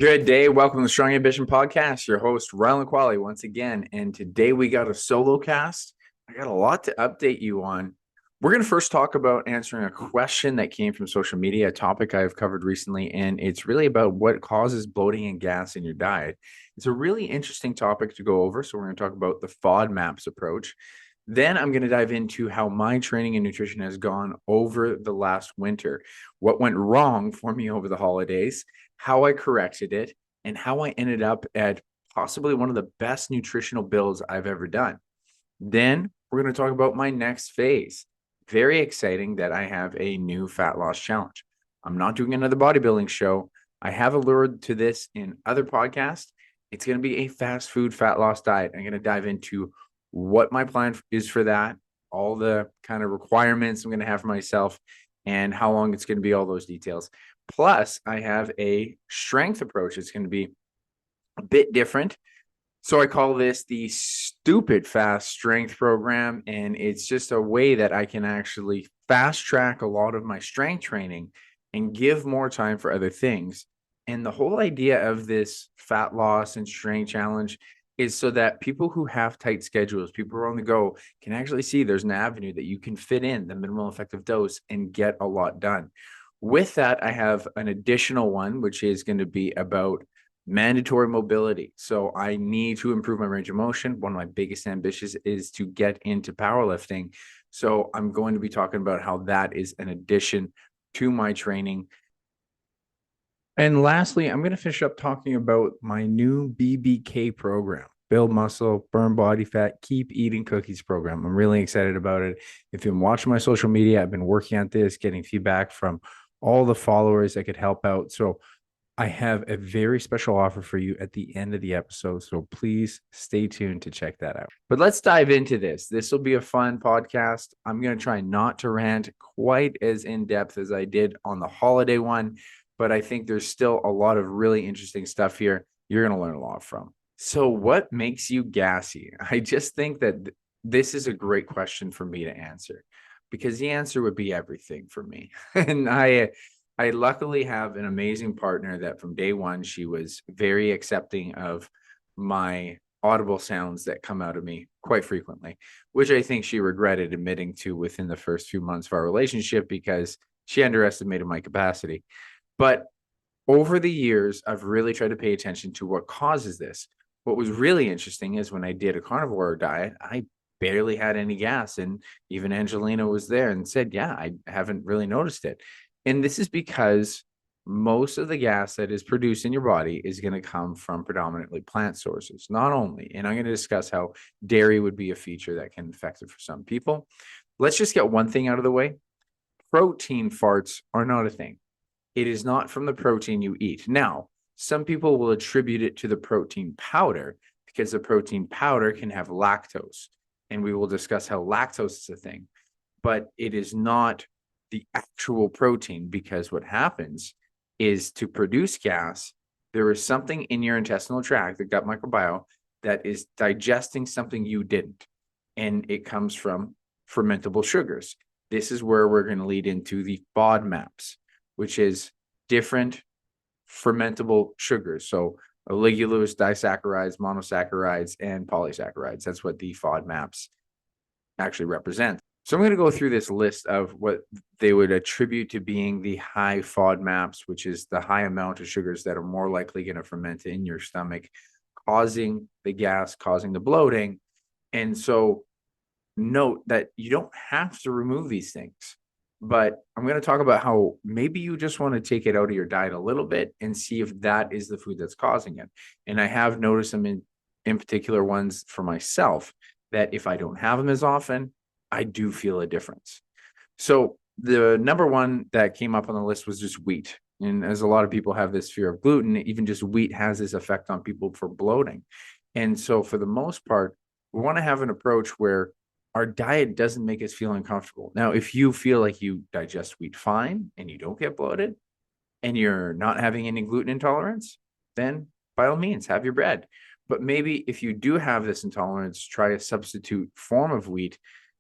Good day. Welcome to the Strong Ambition Podcast. Your host, Rylan Qualley, once again. And today we got a solo cast. I got a lot to update you on. We're going to first talk about answering a question that came from social media, a topic I've covered recently, and it's really about what causes bloating and gas in your diet. It's a really interesting topic to go over. So we're going to talk about the FODMAPs approach. Then I'm going to dive into how my training and nutrition has gone over the last winter, what went wrong for me over the holidays, how I corrected it, and how I ended up at possibly one of the best nutritional builds I've ever done. Then we're going to talk about my next phase. Very exciting that I have a new fat loss challenge. I'm not doing another bodybuilding show. I have allured to this in other podcasts. It's going to be a fast food fat loss diet. I'm going to dive into what my plan is for that, all the kind of requirements I'm going to have for myself, and how long it's going to be, all those details. Plus, I have a strength approach. It's going to be a bit different. So I call this the stupid fast strength program. And it's just a way that I can actually fast track a lot of my strength training and give more time for other things. And the whole idea of this fat loss and strength challenge is so that people who have tight schedules, people who are on the go, can actually see there's an avenue that you can fit in the minimal effective dose and get a lot done. With that, I have an additional one, which is going to be about mandatory mobility. So I need to improve my range of motion. One of my biggest ambitions is to get into powerlifting. So I'm going to be talking about how that is an addition to my training. And lastly, I'm going to finish up talking about my new BBK program. Build muscle, burn body fat, keep eating cookies program. I'm really excited about it. If you've been watching my social media, I've been working on this, getting feedback from all the followers that could help out. So I have a very special offer for you at the end of the episode. So please stay tuned to check that out. But let's dive into this. This will be a fun podcast. I'm going to try not to rant quite as in depth as I did on the holiday one, but I think there's still a lot of really interesting stuff here you're going to learn a lot from. So what makes you gassy? I just think that this is a great question for me to answer, because the answer would be everything for me. And I luckily have an amazing partner that from day one, she was very accepting of my audible sounds that come out of me quite frequently, which I think she regretted admitting to within the first few months of our relationship because she underestimated my capacity. But over the years, I've really tried to pay attention to what causes this. What was really interesting is when I did a carnivore diet, I barely had any gas. And even Angelina was there and said, yeah, I haven't really noticed it. And this is because most of the gas that is produced in your body is going to come from predominantly plant sources, not only. And I'm going to discuss how dairy would be a feature that can affect it for some people. Let's just get one thing out of the way. Protein farts are not a thing. It is not from the protein you eat. Now, some people will attribute it to the protein powder because the protein powder can have lactose. And we will discuss how lactose is a thing. But it is not the actual protein, because what happens is to produce gas, there is something in your intestinal tract, the gut microbiome, that is digesting something you didn't. And it comes from fermentable sugars. This is where we're going to lead into the FODMAPs, which is different fermentable sugars. So oligulose, disaccharides, monosaccharides, and polysaccharides. That's what the FODMAPs actually represent. So I'm going to go through this list of what they would attribute to being the high FODMAPs, which is the high amount of sugars that are more likely going to ferment in your stomach, causing the gas, causing the bloating. And so note that you don't have to remove these things, but I'm going to talk about how maybe you just want to take it out of your diet a little bit and see if that is the food that's causing it. And I have noticed them in particular ones for myself that if I don't have them as often, I do feel a difference. So the number one that came up on the list was just wheat. And as a lot of people have this fear of gluten, even just wheat has this effect on people for bloating. And so for the most part, we want to have an approach where our diet doesn't make us feel uncomfortable. Now, if you feel like you digest wheat fine and you don't get bloated and you're not having any gluten intolerance, then by all means, have your bread. But maybe if you do have this intolerance, try a substitute form of wheat,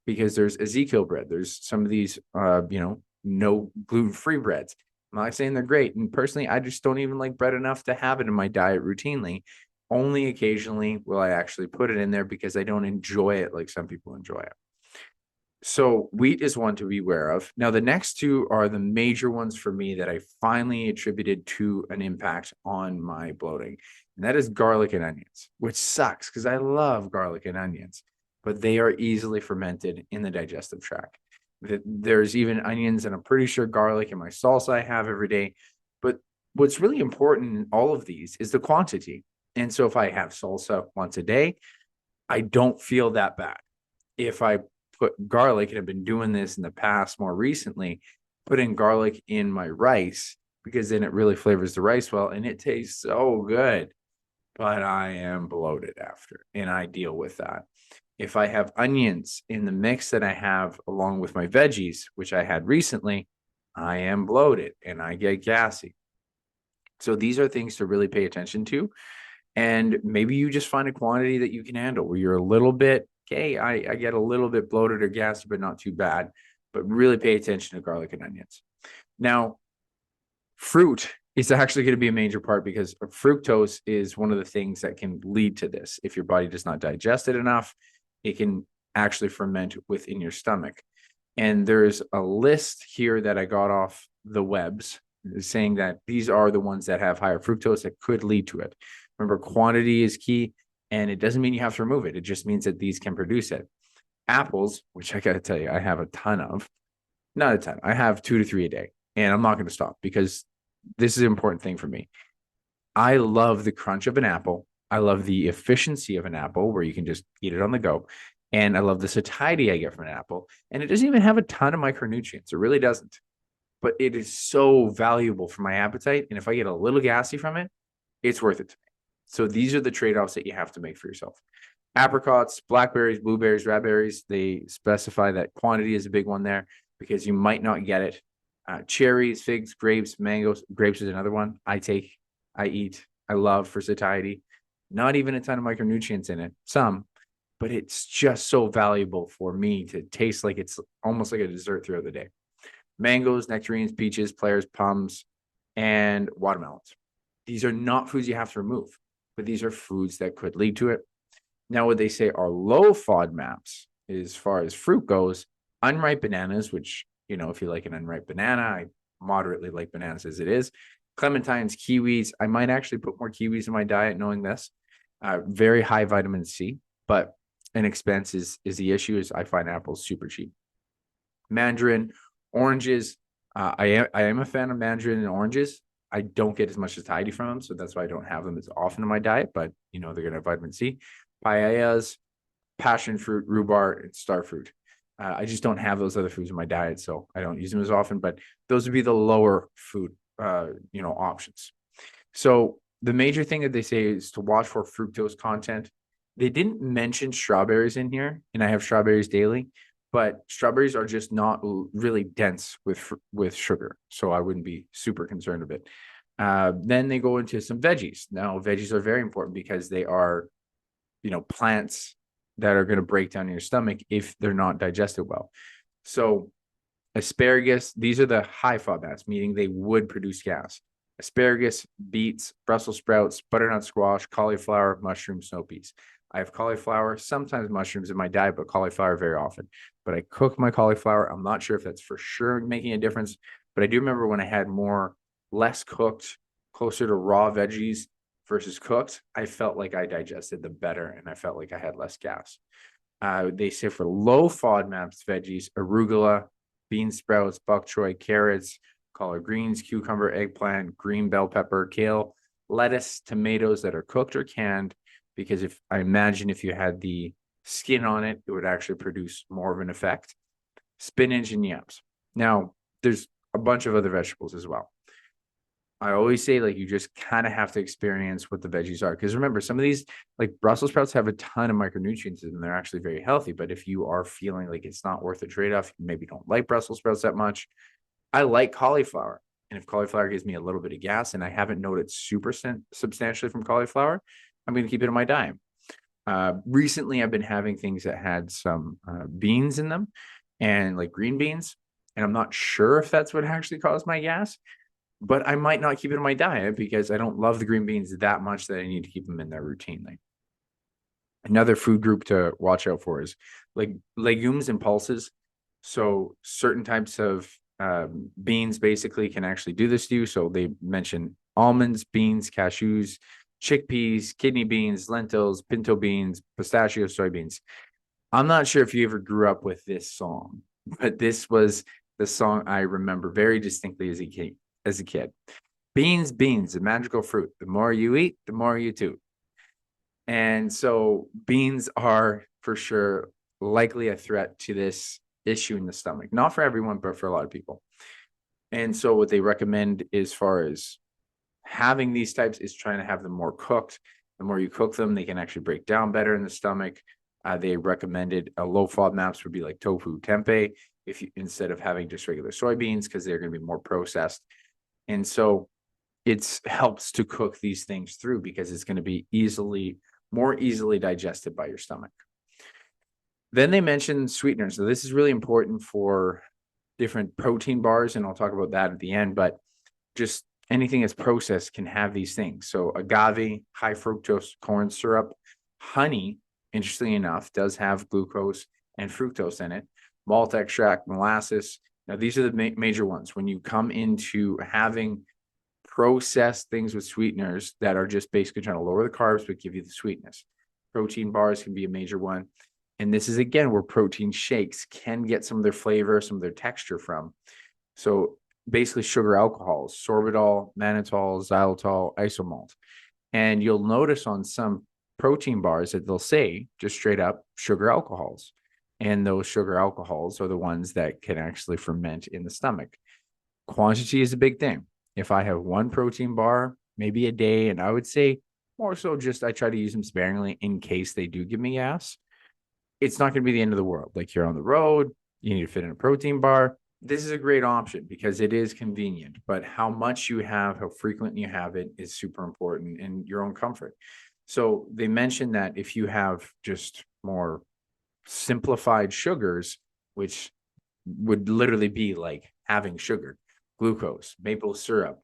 because there's Ezekiel bread. There's some of these, no gluten-free breads. I'm not saying they're great. And personally, I just don't even like bread enough to have it in my diet routinely. Only occasionally will I actually put it in there because I don't enjoy it like some people enjoy it. So wheat is one to be aware of. Now, the next two are the major ones for me that I finally attributed to an impact on my bloating. And that is garlic and onions, which sucks because I love garlic and onions, but they are easily fermented in the digestive tract. There's even onions, and I'm pretty sure garlic in my salsa I have every day. But what's really important in all of these is the quantity. And so if I have salsa once a day, I don't feel that bad. If I put garlic, and I've been doing this in the past more recently, putting garlic in my rice because then it really flavors the rice well and it tastes so good. But I am bloated after, and I deal with that. If I have onions in the mix that I have along with my veggies, which I had recently, I am bloated and I get gassy. So these are things to really pay attention to. And maybe you just find a quantity that you can handle where you're a little bit, okay, I get a little bit bloated or gassy, but not too bad. But really pay attention to garlic and onions. Now, fruit is actually going to be a major part because fructose is one of the things that can lead to this. If your body does not digest it enough, it can actually ferment within your stomach. And there's a list here that I got off the webs saying that these are the ones that have higher fructose that could lead to it. Remember, quantity is key, and it doesn't mean you have to remove it. It just means that these can produce it. Apples, which I got to tell you, I have a ton of, not a ton. I have 2 to 3 a day, and I'm not going to stop because this is an important thing for me. I love the crunch of an apple. I love the efficiency of an apple where you can just eat it on the go. And I love the satiety I get from an apple. And it doesn't even have a ton of micronutrients. It really doesn't. But it is so valuable for my appetite. And if I get a little gassy from it, it's worth it to me. So these are the trade-offs that you have to make for yourself. Apricots, blackberries, blueberries, raspberries, they specify that quantity is a big one there because you might not get it. Cherries, figs, grapes, mangoes. Grapes is another one I eat, I love for satiety. Not even a ton of micronutrients in it, some, but it's just so valuable for me to taste like it's almost like a dessert throughout the day. Mangoes, nectarines, peaches, pears, plums, and watermelons. These are not foods you have to remove, but these are foods that could lead to it. Now, what they say are low FODMAPs as far as fruit goes, unripe bananas, which, if you like an unripe banana, I moderately like bananas as it is. Clementines, kiwis. I might actually put more kiwis in my diet knowing this. Very high vitamin C, but an expense is the issue. Is I find apples super cheap. Mandarin, oranges. I am a fan of mandarin and oranges. I don't get as much satiety from them, so that's why I don't have them as often in my diet. But they're going to have vitamin C. Papayas, passion fruit, rhubarb, and star fruit. I just don't have those other foods in my diet, so I don't use them as often. But those would be the lower food, options. So the major thing that they say is to watch for fructose content. They didn't mention strawberries in here, and I have strawberries daily, but strawberries are just not really dense with sugar, so I wouldn't be super concerned with it. Then they go into some veggies. Now, veggies are very important because they are, plants that are going to break down in your stomach if they're not digested well. So asparagus, these are the high FODMAPs, meaning they would produce gas. Asparagus, beets, Brussels sprouts, butternut squash, cauliflower, mushroom, snow peas. I have cauliflower, sometimes mushrooms in my diet, but cauliflower very often. But I cook my cauliflower. I'm not sure if that's for sure making a difference, but I do remember when I had less cooked, closer to raw veggies versus cooked, I felt like I digested them better and I felt like I had less gas. They say for low FODMAPs veggies, arugula, bean sprouts, bok choy, carrots, collard greens, cucumber, eggplant, green bell pepper, kale, lettuce, tomatoes that are cooked or canned, because if you had the skin on it, it would actually produce more of an effect. Spinach and yams. Now, there's a bunch of other vegetables as well. I always say, you just kind of have to experience what the veggies are. Because remember, some of these, like Brussels sprouts, have a ton of micronutrients and they're actually very healthy. But if you are feeling like it's not worth the trade-off, you maybe don't like Brussels sprouts that much. I like cauliflower. And if cauliflower gives me a little bit of gas and I haven't noted super substantially from cauliflower, I'm going to keep it in my diet. Recently, I've been having things that had some beans in them and like green beans. And I'm not sure if that's what actually caused my gas. but I might not keep it in my diet because I don't love the green beans that much that I need to keep them in there routinely. Another food group to watch out for is like legumes and pulses. So certain types of beans basically can actually do this to you. So they mention almonds, beans, cashews, chickpeas, kidney beans, lentils, pinto beans, pistachio, soybeans. I'm not sure if you ever grew up with this song, but this was the song I remember very distinctly as a kid. Beans, beans, a magical fruit. The more you eat, the more you toot. And so beans are for sure likely a threat to this issue in the stomach. Not for everyone, but for a lot of people. And so what they recommend as far as having these types is trying to have them more cooked. The more you cook them, they can actually break down better in the stomach. They recommended a low FODMAPs would be like tofu, tempeh, if you instead of having just regular soybeans, because they're going to be more processed. And so it helps to cook these things through because it's going to be more easily digested by your stomach. Then they mentioned sweeteners. So this is really important for different protein bars, and I'll talk about that at the end, but just anything that's processed can have these things. So agave, high fructose corn syrup, honey, interestingly enough, does have glucose and fructose in it, malt extract, molasses. Now, these are the major ones. When you come into having processed things with sweeteners that are just basically trying to lower the carbs but give you the sweetness. Protein bars can be a major one. And this is, again, where protein shakes can get some of their flavor, some of their texture from. So basically sugar alcohols, sorbitol, mannitol, xylitol, isomalt. And you'll notice on some protein bars that they'll say just straight up sugar alcohols. And those sugar alcohols are the ones that can actually ferment in the stomach. Quantity is a big thing. If I have one protein bar, maybe a day, and I would say more so just I try to use them sparingly in case they do give me gas, it's not going to be the end of the world. Like you're on the road, you need to fit in a protein bar. This is a great option because it is convenient, but how much you have, how frequent you have it is super important in your own comfort. So they mentioned that if you have just more simplified sugars, which would literally be like having sugar, glucose, maple syrup,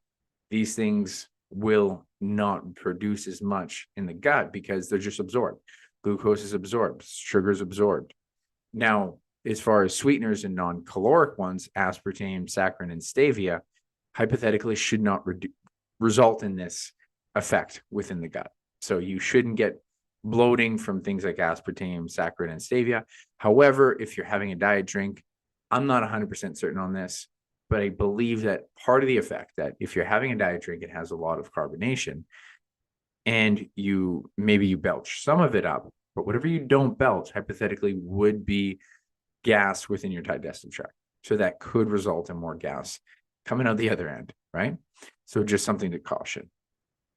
these things will not produce as much in the gut because they're just absorbed. Glucose is absorbed, sugar is absorbed. Now, as far as sweeteners and non-caloric ones, aspartame, saccharin, and stevia, hypothetically should not result in this effect within the gut. So you shouldn't get bloating from things like aspartame, saccharin, and stevia. However, if you're having a diet drink, I'm not 100% certain on this, but I believe that part of the effect that if you're having a diet drink, it has a lot of carbonation and maybe you belch some of it up, but whatever you don't belch hypothetically would be gas within your digestive tract. So that could result in more gas coming out the other end, right? So just something to caution.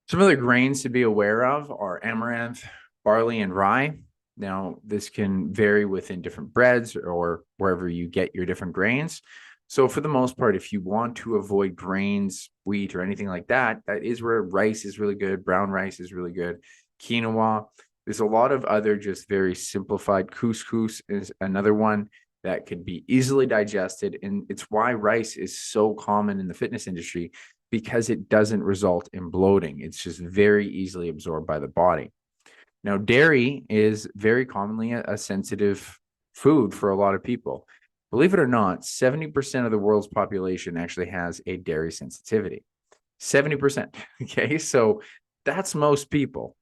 Some other grains to be aware of are amaranth, barley, and rye. Now, this can vary within different breads or wherever you get your different grains. So for the most part, if you want to avoid grains, wheat, or anything like that, that is where rice is really good. Brown rice is really good. Quinoa. There's a lot of other just very simplified. Couscous is another one that could be easily digested. And it's why rice is so common in the fitness industry because it doesn't result in bloating. It's just very easily absorbed by the body. Now, dairy is very commonly a sensitive food for a lot of people. Believe it or not, 70% of the world's population actually has a dairy sensitivity. 70%. Okay, so that's most people.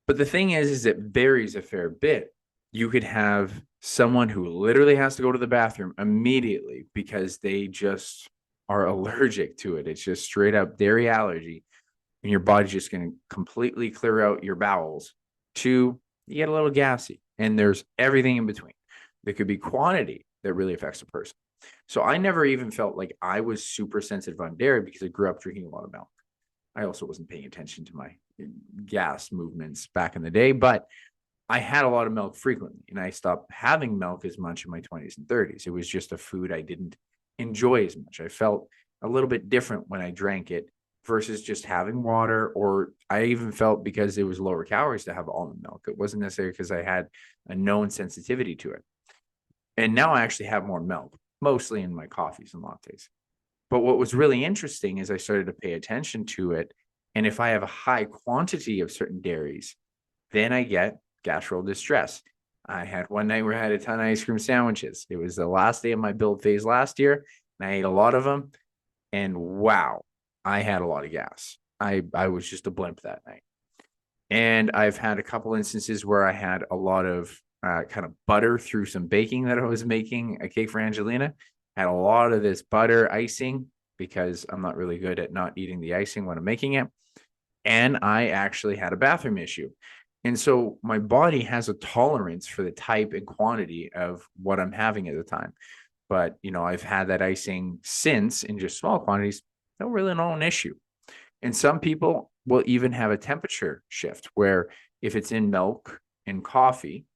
But the thing is it varies a fair bit. You could have someone who literally has to go to the bathroom immediately because they just are allergic to it. It's just straight up dairy allergy. And your body's just going to completely clear out your bowels. You get a little gassy. And there's everything in between. There could be quantity that really affects a person. So I never even felt like I was super sensitive on dairy because I grew up drinking a lot of milk. I also wasn't paying attention to my gas movements back in the day, but I had a lot of milk frequently, and I stopped having milk as much in my 20s and 30s. It was just a food I didn't enjoy as much. I felt a little bit different when I drank it versus just having water, or I even felt because it was lower calories to have almond milk. It wasn't necessarily because I had a known sensitivity to it. And now I actually have more milk, mostly in my coffees and lattes. But what was really interesting is I started to pay attention to it. And if I have a high quantity of certain dairies, then I get gastro distress. I had one night where I had a ton of ice cream sandwiches. It was the last day of my build phase last year, and I ate a lot of them. And wow, I had a lot of gas. I was just a blimp that night. And I've had a couple instances where I had a lot of kind of butter through some baking that I was making a cake for Angelina. Had a lot of this butter icing because I'm not really good at not eating the icing when I'm making it. And I actually had a bathroom issue. And so my body has a tolerance for the type and quantity of what I'm having at the time. But, I've had that icing since in just small quantities, no really no an issue. And some people will even have a temperature shift where if it's in milk and coffee,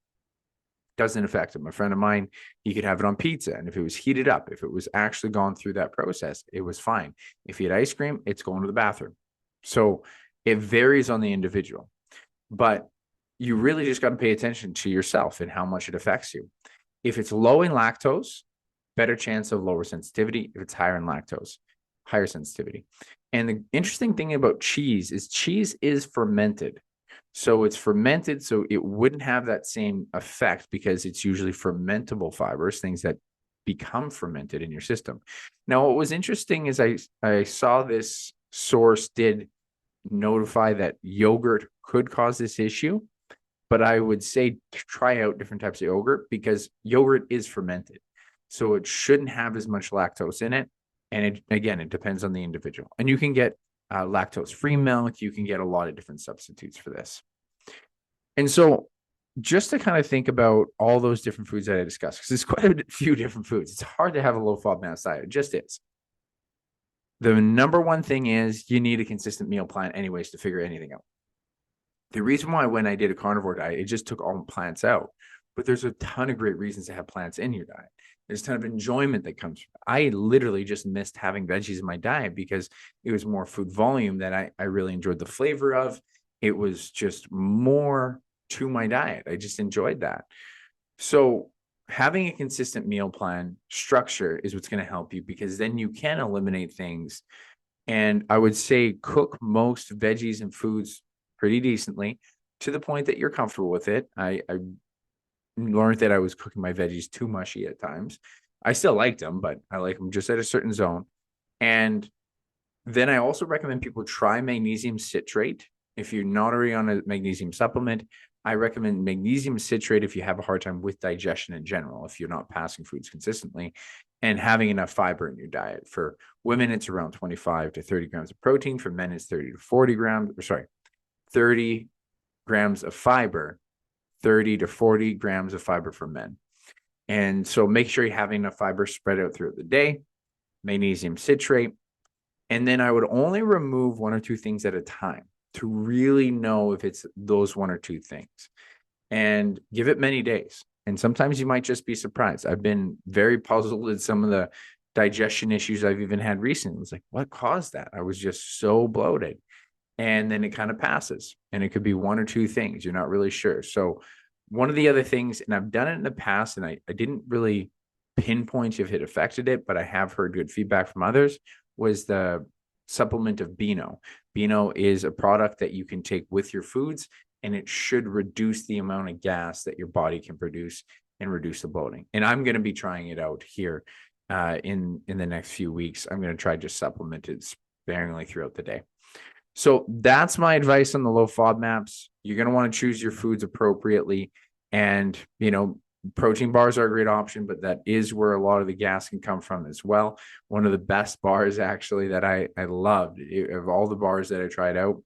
doesn't affect them. A friend of mine, he could have it on pizza. And if it was heated up, if it was actually gone through that process, it was fine. If he had ice cream, it's going to the bathroom. So it varies on the individual. But you really just got to pay attention to yourself and how much it affects you. If it's low in lactose, better chance of lower sensitivity. If it's higher in lactose, higher sensitivity. And the interesting thing about cheese is fermented. So it's fermented, so it wouldn't have that same effect because it's usually fermentable fibers, things that become fermented in your system. Now, what was interesting is I saw this source did notify that yogurt could cause this issue, but I would say try out different types of yogurt because yogurt is fermented. So it shouldn't have as much lactose in it. And it depends on the individual. And you can get lactose-free milk. You can get a lot of different substitutes for this. And so just to kind of think about all those different foods that I discussed, because there's quite a few different foods. It's hard to have a low FODMAPs diet. It just is. The number one thing is you need a consistent meal plan anyways to figure anything out. The reason why when I did a carnivore diet, it just took all plants out. But there's a ton of great reasons to have plants in your diet. There's a ton of enjoyment that comes from it. I literally just missed having veggies in my diet because it was more food volume that I really enjoyed the flavor of. It was just more to my diet. I just enjoyed that. So having a consistent meal plan structure is what's going to help you because then you can eliminate things. And I would say cook most veggies and foods pretty decently to the point that you're comfortable with it. I learned that I was cooking my veggies too mushy at times. I still liked them, but I like them just at a certain zone. And then I also recommend people try magnesium citrate. If you're not already on a magnesium supplement, I recommend magnesium citrate if you have a hard time with digestion in general, if you're not passing foods consistently and having enough fiber in your diet. For women, it's around 25 to 30 grams of protein. For men, it's 30 to 40 grams, 30 grams of fiber, 30 to 40 grams of fiber for men. And so make sure you're having enough fiber spread out throughout the day, magnesium citrate. And then I would only remove one or two things at a time to really know if it's those one or two things and give it many days. And sometimes you might just be surprised. I've been very puzzled at some of the digestion issues I've even had recently. It's like, what caused that? I was just so bloated. And then it kind of passes. And it could be one or two things. You're not really sure. So one of the other things, and I've done it in the past, and I didn't really pinpoint if it affected it, but I have heard good feedback from others, was the supplement of Beano. Beano is a product that you can take with your foods, and it should reduce the amount of gas that your body can produce and reduce the bloating. And I'm going to be trying it out here in the next few weeks. I'm going to try just supplement it sparingly throughout the day. So that's my advice on the low FODMAPs. You're going to want to choose your foods appropriately. And, protein bars are a great option, but that is where a lot of the gas can come from as well. One of the best bars actually that I loved of all the bars that I tried out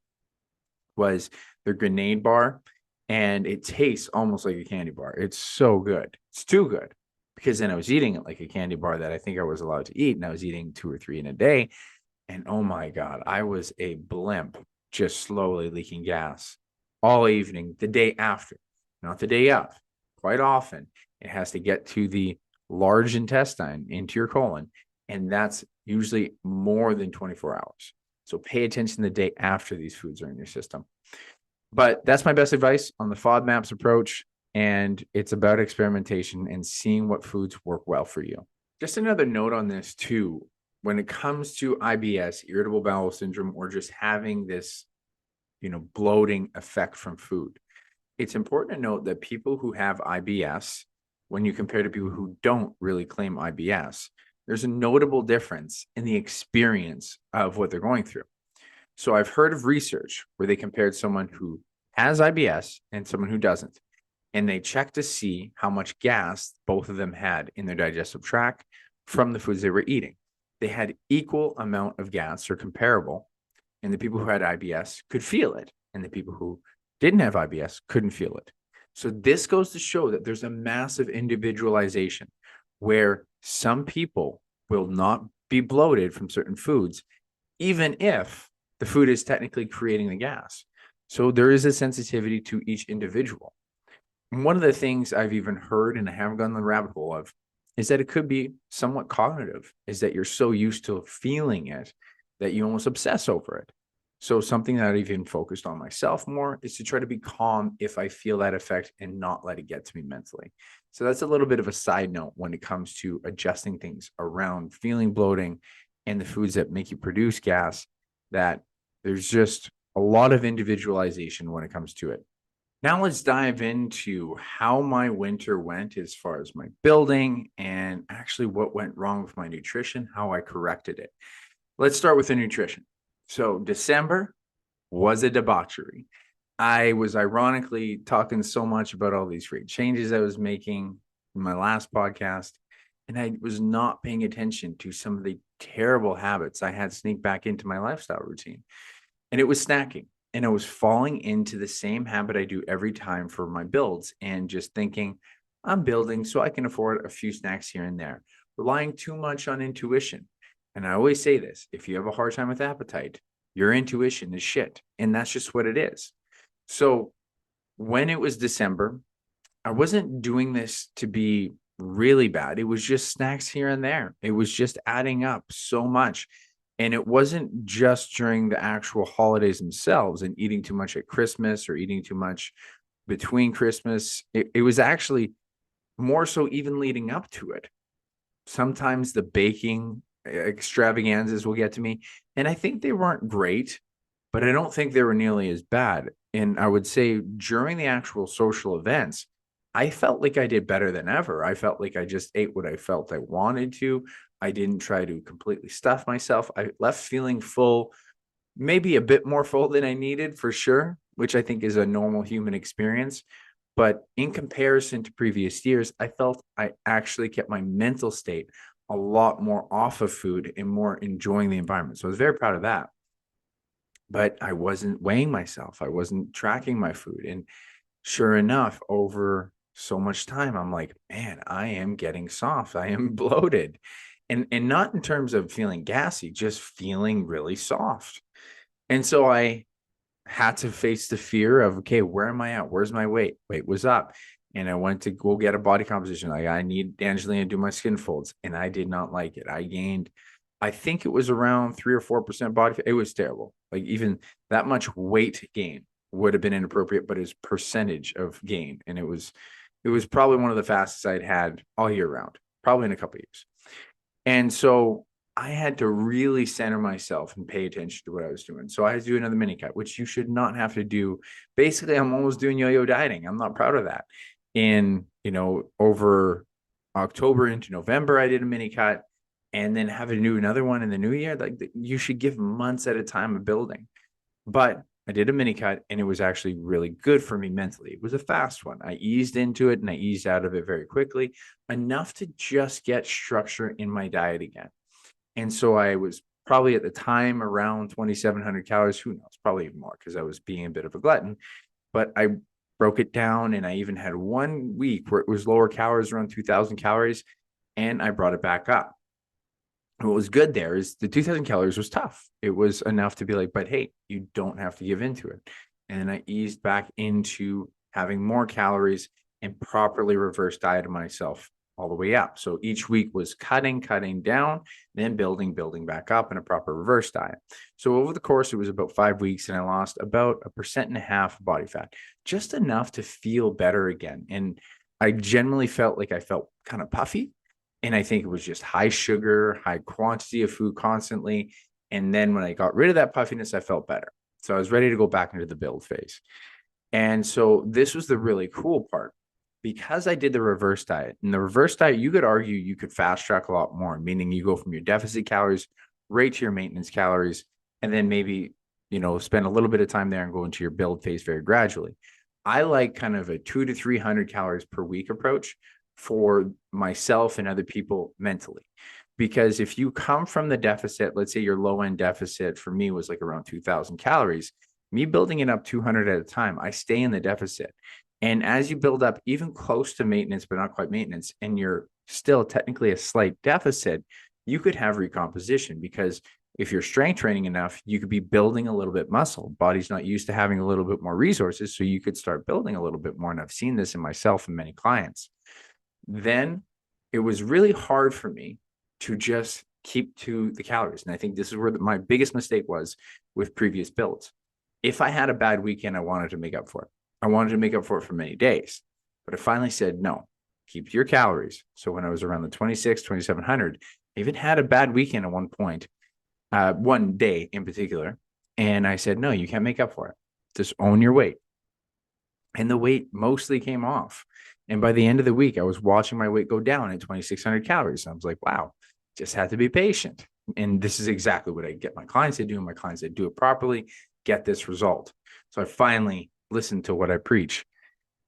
was the grenade bar. And it tastes almost like a candy bar. It's so good. It's too good because then I was eating it like a candy bar that I think I was allowed to eat. And I was eating 2 or 3 in a day. And oh my God, I was a blimp just slowly leaking gas all evening, the day after, not the day of. Quite often, it has to get to the large intestine into your colon. And that's usually more than 24 hours. So pay attention the day after these foods are in your system. But that's my best advice on the FODMAPs approach. And it's about experimentation and seeing what foods work well for you. Just another note on this too. when it comes to IBS, irritable bowel syndrome, or just having this, bloating effect from food, it's important to note that people who have IBS, when you compare to people who don't really claim IBS, there's a notable difference in the experience of what they're going through. So I've heard of research where they compared someone who has IBS and someone who doesn't, and they checked to see how much gas both of them had in their digestive tract from the foods they were eating. They had equal amount of gas or comparable, and the people who had IBS could feel it, and the people who didn't have IBS couldn't feel it. So this goes to show that there's a massive individualization where some people will not be bloated from certain foods, even if the food is technically creating the gas. So there is a sensitivity to each individual. And one of the things I've even heard, and I haven't gone the rabbit hole of, is that it could be somewhat cognitive, is that you're so used to feeling it that you almost obsess over it. So something that I've even focused on myself more is to try to be calm if I feel that effect and not let it get to me mentally. So that's a little bit of a side note when it comes to adjusting things around feeling bloating and the foods that make you produce gas, that there's just a lot of individualization when it comes to it. Now let's dive into how my winter went as far as my building and actually what went wrong with my nutrition, how I corrected it. Let's start with the nutrition. So December was a debauchery. I was ironically talking so much about all these great changes I was making in my last podcast, and I was not paying attention to some of the terrible habits I had sneak back into my lifestyle routine. And it was snacking. And I was falling into the same habit I do every time for my builds and just thinking, I'm building so I can afford a few snacks here and there, relying too much on intuition. And I always say this, if you have a hard time with appetite, your intuition is shit. And that's just what it is. So when it was December, I wasn't doing this to be really bad. It was just snacks here and there. It was just adding up so much. And it wasn't just during the actual holidays themselves and eating too much at Christmas or eating too much between Christmas. It was actually more so even leading up to it. Sometimes the baking extravaganzas will get to me. And I think they weren't great, but I don't think they were nearly as bad. And I would say during the actual social events, I felt like I did better than ever. I felt like I just ate what I felt I wanted to. I didn't try to completely stuff myself. I left feeling full, maybe a bit more full than I needed for sure, which I think is a normal human experience. But in comparison to previous years, I felt I actually kept my mental state a lot more off of food and more enjoying the environment. So I was very proud of that. But I wasn't weighing myself. I wasn't tracking my food. And sure enough, over so much time, I'm like, man, I am getting soft. I am bloated. And not in terms of feeling gassy, just feeling really soft. And so I had to face the fear of, okay, where am I at? Where's my weight? Weight was up. And I went to go get a body composition. Like, I need Angelina to do my skin folds. And I did not like it. I gained, I think it was around 3 or 4% body fat. It was terrible. Like, even that much weight gain would have been inappropriate, but it's percentage of gain. And it was probably one of the fastest I'd had all year round, probably in a couple of years. And so I had to really center myself and pay attention to what I was doing. So I had to do another mini cut, which you should not have to do. Basically, I'm almost doing yo-yo dieting. I'm not proud of that. In, over October into November, I did a mini cut, and then have to do another one in the new year. Like, you should give months at a time of building. But I did a mini cut, and it was actually really good for me mentally. It was a fast one. I eased into it and I eased out of it very quickly, enough to just get structure in my diet again. And so I was probably at the time around 2,700 calories. Who knows? Probably even more, because I was being a bit of a glutton. But I broke it down, and I even had 1 week where it was lower calories, around 2,000 calories, and I brought it back up. What was good there is the 2,000 calories was tough. It was enough to be like, but hey, you don't have to give into it. And then I eased back into having more calories and properly reverse dieted myself all the way up. So each week was cutting down, then building back up in a proper reverse diet. So over the course, it was about 5 weeks, and I lost about 1.5% body fat, just enough to feel better again. And I generally felt like I felt kind of puffy. And I think it was just high sugar, high quantity of food constantly. And then when I got rid of that puffiness, I felt better. So I was ready to go back into the build phase. And so this was the really cool part. Because I did the reverse diet, and the reverse diet, you could argue you could fast track a lot more, meaning you go from your deficit calories right to your maintenance calories, and then maybe, spend a little bit of time there and go into your build phase very gradually. I like kind of a 200 to 300 calories per week approach for myself and other people mentally. Because if you come from the deficit, let's say your low end deficit for me was like around 2000 calories, me building it up 200 at a time, I stay in the deficit. And as you build up even close to maintenance, but not quite maintenance, and you're still technically a slight deficit, you could have recomposition because if you're strength training enough, you could be building a little bit muscle. Body's not used to having a little bit more resources. So you could start building a little bit more. And I've seen this in myself and many clients. Then it was really hard for me to just keep to the calories. And I think this is where my biggest mistake was with previous builds. If I had a bad weekend, I wanted to make up for it. I wanted to make up for it for many days, but I finally said, no, keep your calories. So when I was around the 2,700, I even had a bad weekend at one point, one day in particular. And I said, no, you can't make up for it. Just own your weight. And the weight mostly came off. And by the end of the week, I was watching my weight go down at 2,600 calories. I was like, wow, just had to be patient. And this is exactly what I get my clients to do. My clients that do it properly get this result. So I finally listened to what I preach.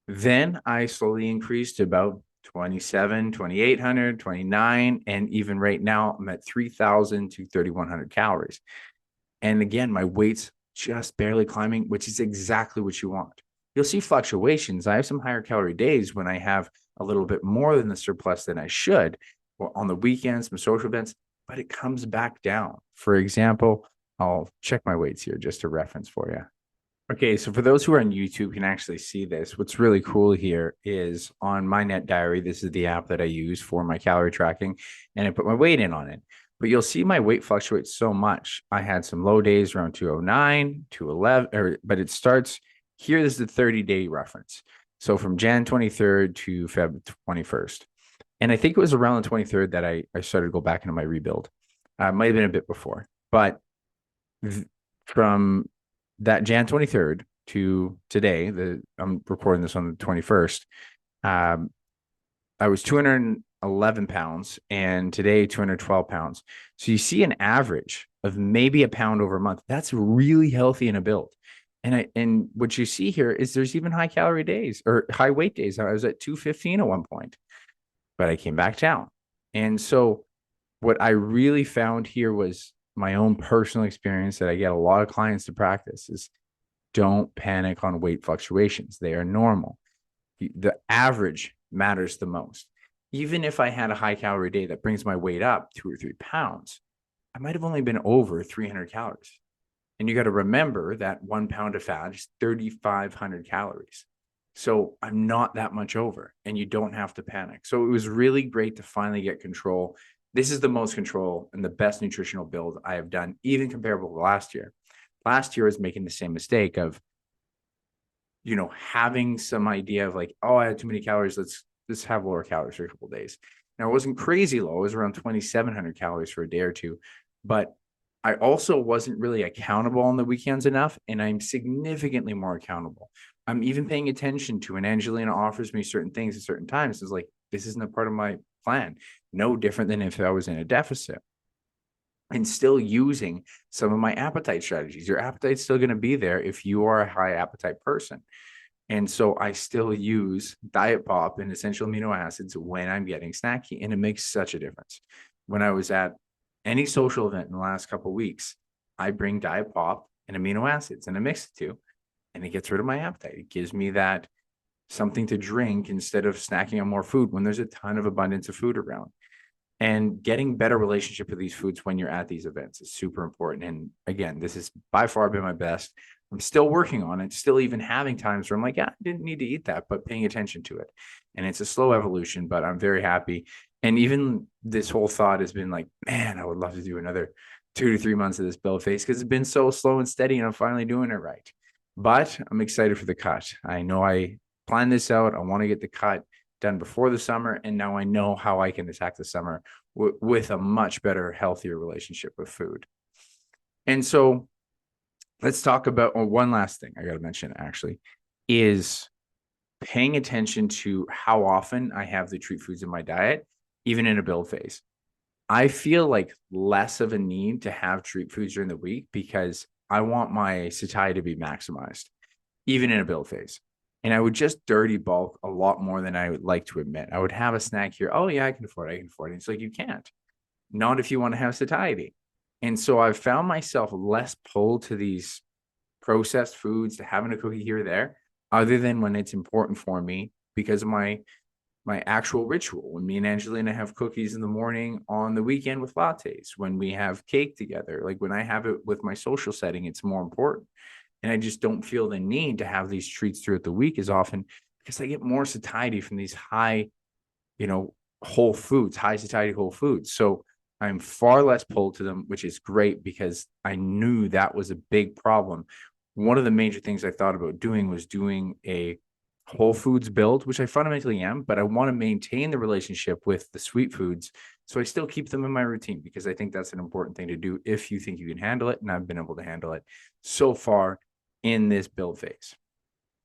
Then I slowly increased to about 27, 2,800, 29. And even right now, I'm at 3,000 to 3,100 calories. And again, my weight's just barely climbing, which is exactly what you want. You'll see fluctuations. I have some higher calorie days when I have a little bit more than the surplus than I should, or on the weekends, some social events, but it comes back down. For example, I'll check my weights here just to reference for you. Okay, so for those who are on YouTube can actually see this. What's really cool here is on my Net Diary, this is the app that I use for my calorie tracking, and I put my weight in on it. But you'll see my weight fluctuates so much. I had some low days around 209, 211, but it starts here. This is the 30-day reference. So from Jan 23rd to Feb 21st. And I think it was around the 23rd that I started to go back into my rebuild. Might have been a bit before, but from that Jan 23rd to today, I'm recording this on the 21st. I was 211 pounds and today 212 pounds. So you see an average of maybe a pound over a month. That's really healthy in a build. And what you see here is there's even high calorie days or high weight days. I was at 215 at one point, but I came back down. And so what I really found here was my own personal experience that I get a lot of clients to practice is don't panic on weight fluctuations. They are normal. The average matters the most. Even if I had a high calorie day that brings my weight up 2 or 3 pounds, I might have only been over 300 calories. And you got to remember that 1 pound of fat is 3,500 calories. So I'm not that much over and you don't have to panic. So it was really great to finally get control. This is the most control and the best nutritional build I have done, even comparable to last year. Last year I was making the same mistake of, having some idea of like, oh, I had too many calories. Let's have lower calories for a couple of days. Now it wasn't crazy low. It was around 2,700 calories for a day or two, but I also wasn't really accountable on the weekends enough, and I'm significantly more accountable. I'm even paying attention to when Angelina offers me certain things at certain times. It's like, this isn't a part of my plan. No different than if I was in a deficit. And still using some of my appetite strategies. Your appetite's still going to be there if you are a high appetite person. And so I still use Diet Pop and essential amino acids when I'm getting snacky, and it makes such a difference. When I was at any social event in the last couple of weeks, I bring Diet Pop and amino acids and I mix the two, and it gets rid of my appetite. It gives me that something to drink instead of snacking on more food when there's a ton of abundance of food around. And getting better relationship with these foods when you're at these events is super important. And again, this has by far been my best. I'm still working on it, still even having times where I'm like, yeah, I didn't need to eat that, but paying attention to it. And it's a slow evolution, but I'm very happy. And even this whole thought has been like, man, I would love to do another 2 to 3 months of this build phase because it's been so slow and steady and I'm finally doing it right. But I'm excited for the cut. I know I planned this out. I want to get the cut. done before the summer, and now I know how I can attack the summer with a much better, healthier relationship with food. And so let's talk about one last thing I got to mention, actually, is paying attention to how often I have the treat foods in my diet, even in a build phase. I feel like less of a need to have treat foods during the week because I want my satiety to be maximized, even in a build phase. And I would just dirty bulk a lot more than I would like to admit. I would have a snack here. Oh, yeah, I can afford it. I can afford it. It's like, you can't. Not if you want to have satiety. And so I've found myself less pulled to these processed foods, to having a cookie here or there, other than when it's important for me because of my actual ritual. When me and Angelina have cookies in the morning, on the weekend with lattes, when we have cake together, like when I have it with my social setting, it's more important. And I just don't feel the need to have these treats throughout the week as often because I get more satiety from these high, whole foods, high satiety whole foods. So I'm far less pulled to them, which is great because I knew that was a big problem. One of the major things I thought about doing was doing a whole foods build, which I fundamentally am, but I want to maintain the relationship with the sweet foods. So I still keep them in my routine because I think that's an important thing to do if you think you can handle it. And I've been able to handle it so far in this build phase.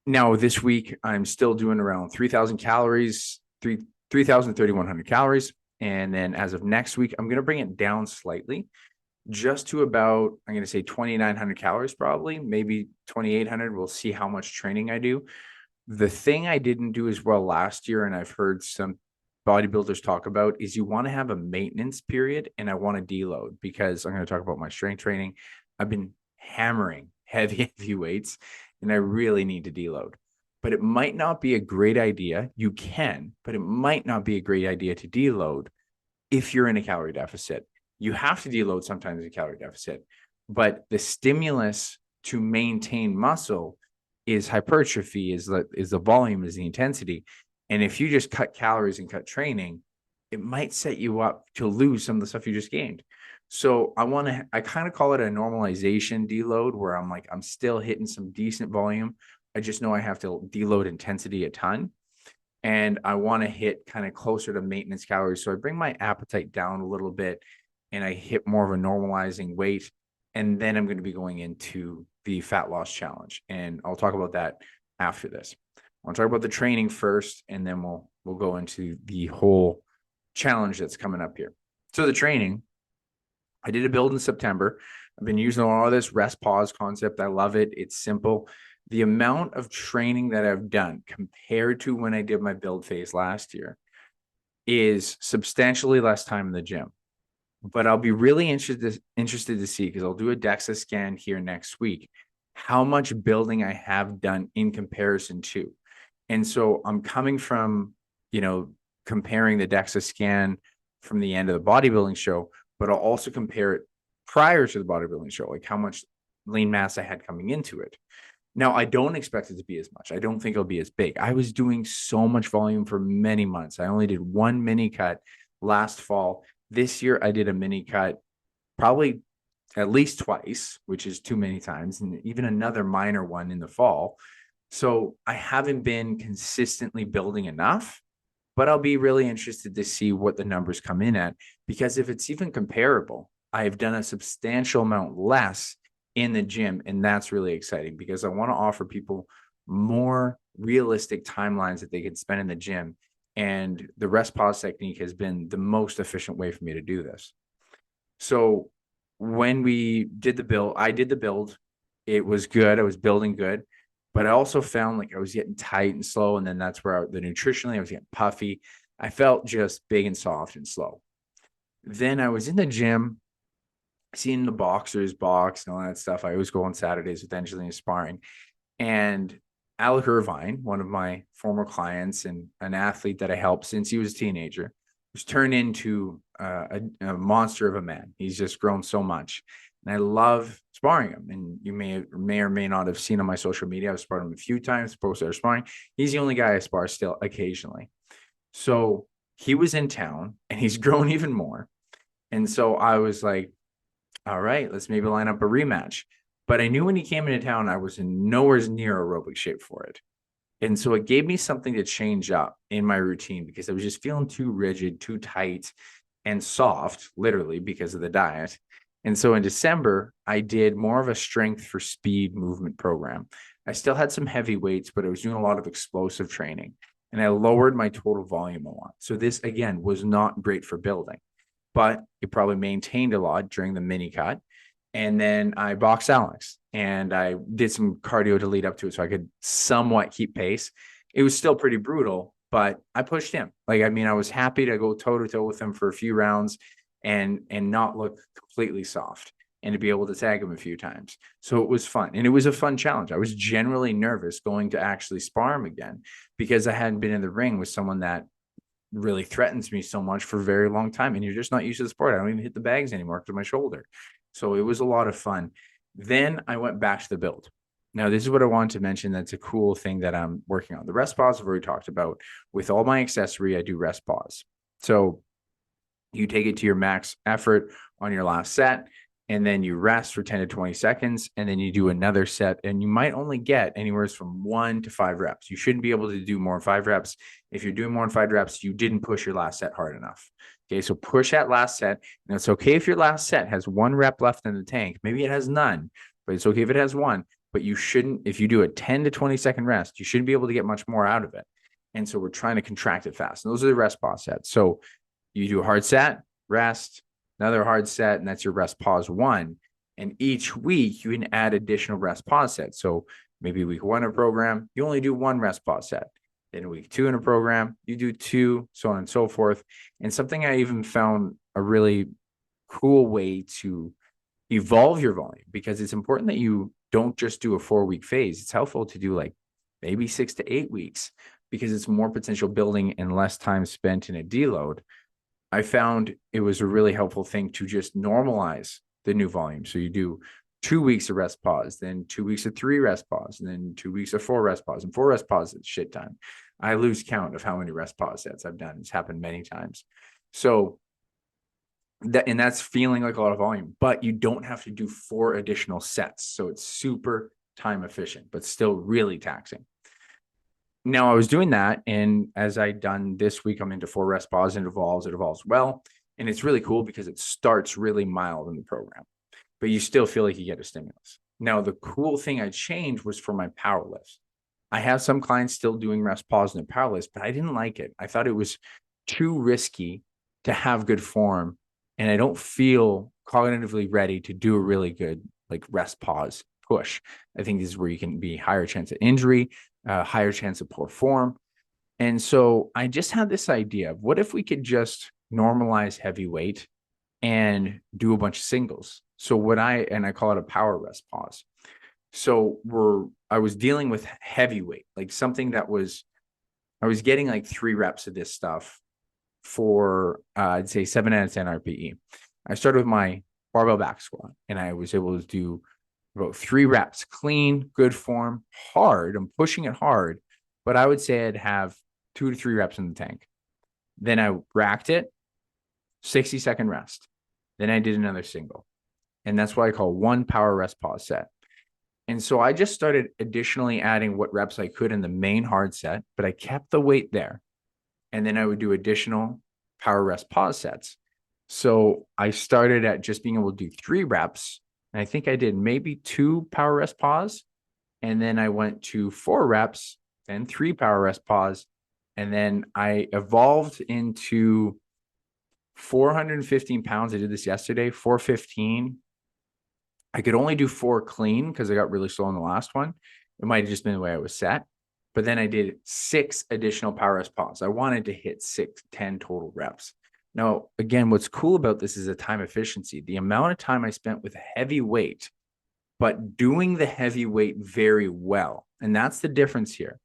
Now, this week, I'm still doing around 3,000 calories, 3,100 calories. And then as of next week, I'm going to bring it down slightly just to about, I'm going to say 2,900 calories, probably, maybe 2,800. We'll see how much training I do. The thing I didn't do as well last year, and I've heard some bodybuilders talk about, is you want to have a maintenance period, and I want to deload because I'm going to talk about my strength training. I've been hammering heavy weights, and I really need to deload. But it might not be a great idea. You can, but it might not be a great idea to deload if you're in a calorie deficit. You have to deload sometimes in a calorie deficit, but the stimulus to maintain muscle is hypertrophy, is the volume, is the intensity. And if you just cut calories and cut training, it might set you up to lose some of the stuff you just gained. So I kind of call it a normalization deload, where I'm still hitting some decent volume. I just know I have to deload intensity a ton. And I want to hit kind of closer to maintenance calories. So I bring my appetite down a little bit and I hit more of a normalizing weight. And then I'm going to be going into the fat loss challenge. And I'll talk about that after this. I want to talk about the training first, and then we'll go into the whole challenge that's coming up here. So the training, I did a build in September. I've been using a lot of this rest pause concept. I love it. It's simple. The amount of training that I've done compared to when I did my build phase last year is substantially less time in the gym. But I'll be really interested to see, because I'll do a DEXA scan here next week, how much building I have done in comparison to. And so I'm coming from, comparing the DEXA scan from the end of the bodybuilding show, but I'll also compare it prior to the bodybuilding show, like how much lean mass I had coming into it. Now, I don't expect it to be as much. I don't think it'll be as big. I was doing so much volume for many months. I only did one mini cut last fall. This year, I did a mini cut probably at least twice, which is too many times, and even another minor one in the fall. So I haven't been consistently building enough, but I'll be really interested to see what the numbers come in at, because if it's even comparable, I've done a substantial amount less in the gym. And that's really exciting because I want to offer people more realistic timelines that they can spend in the gym. And the rest pause technique has been the most efficient way for me to do this. So when we did the build, I did the build. It was good. I was building good, but I also found like I was getting tight and slow. And then that's where the nutritionally, I was getting puffy. I felt just big and soft and slow. Then I was in the gym, seeing the boxers box and all that stuff. I always go on Saturdays with Angelina sparring. And Alec Irvine, one of my former clients and an athlete that I helped since he was a teenager, was turned into a monster of a man. He's just grown so much. And I love sparring him. And you may or may not have seen on my social media, I've sparred him a few times, posted our sparring. He's the only guy I spar still occasionally. So he was in town and he's grown even more. And so I was like, all right, let's maybe line up a rematch. But I knew when he came into town, I was in nowhere near aerobic shape for it. And so it gave me something to change up in my routine because I was just feeling too rigid, too tight, and soft, literally because of the diet. And so in December, I did more of a strength for speed movement program. I still had some heavy weights, but I was doing a lot of explosive training and I lowered my total volume a lot. So this, again, was not great for building, but it probably maintained a lot during the mini cut. And then I boxed Alex and I did some cardio to lead up to it so I could somewhat keep pace. It was still pretty brutal, but I pushed him. Like, I mean, I was happy to go toe to toe with him for a few rounds and not look completely soft and to be able to tag him a few times. So it was fun. And it was a fun challenge. I was generally nervous going to actually spar him again because I hadn't been in the ring with someone that really threatens me so much for a very long time. And you're just not used to the sport. I don't even hit the bags anymore because of my shoulder. So it was a lot of fun. Then I went back to the build. Now, this is what I wanted to mention. That's a cool thing that I'm working on. The rest pause I've already talked about. With all my accessory, I do rest pause. So you take it to your max effort on your last set, and then you rest for 10 to 20 seconds, and then you do another set, and you might only get anywhere from 1 to 5 reps. You shouldn't be able to do more than 5 reps. If you're doing more than 5 reps, you didn't push your last set hard enough. Okay, so push that last set. And it's okay if your last set has 1 rep left in the tank. Maybe it has none, but it's okay if it has 1. But you shouldn't, if you do a 10 to 20 second rest, you shouldn't be able to get much more out of it. And so we're trying to contract it fast. And those are the rest pause sets. So you do a hard set, rest, another hard set, and that's your rest pause 1. And each week you can add additional rest pause sets. So maybe week 1 of a program, you only do 1 rest pause set. Then week 2 in a program, you do 2, so on and so forth. And something I even found a really cool way to evolve your volume, because it's important that you don't just do a 4-week phase. It's helpful to do like maybe 6 to 8 weeks because it's more potential building and less time spent in a deload. I found it was a really helpful thing to just normalize the new volume. So you do 2 weeks of rest pause, then 2 weeks of 3 rest pause, and then 2 weeks of 4 rest pause, and 4 rest pause is shit time. I lose count of how many rest pause sets I've done. It's happened many times. So that's feeling like a lot of volume, but you don't have to do 4 additional sets. So it's super time efficient, but still really taxing. Now I was doing that, and as I done this week, I'm into 4 rest pause, and it evolves well. And it's really cool because it starts really mild in the program, but you still feel like you get a stimulus. Now, the cool thing I changed was for my power lifts. I have some clients still doing rest pause in their power lifts, but I didn't like it. I thought it was too risky to have good form, and I don't feel cognitively ready to do a really good like rest pause push. I think this is where you can be higher chance of injury, higher chance of poor form. And so I just had this idea of what if we could just normalize heavy weight and do a bunch of singles. So I call it a power rest pause. So I was dealing with heavyweight, like something that I was getting like 3 reps of this stuff for I'd say 7 out of 10 RPE. I started with my barbell back squat, and I was able to do about 3 reps, clean, good form, hard. I'm pushing it hard, but I would say I'd have 2 to 3 reps in the tank. Then I racked it, 60-second rest. Then I did another single. And that's what I call 1 power rest pause set. And so I just started additionally adding what reps I could in the main hard set, but I kept the weight there. And then I would do additional power rest pause sets. So I started at just being able to do 3 reps. And I think I did maybe 2 power rest pause. And then I went to 4 reps, then 3 power rest pause. And then I evolved into 415 pounds. I did this yesterday, 415. I could only do 4 clean because I got really slow on the last one. It might have just been the way I was set. But then I did 6 additional power rest pause. I wanted to hit 10 total reps. Now, again, what's cool about this is the time efficiency. The amount of time I spent with heavy weight, but doing the heavy weight very well. And that's the difference here.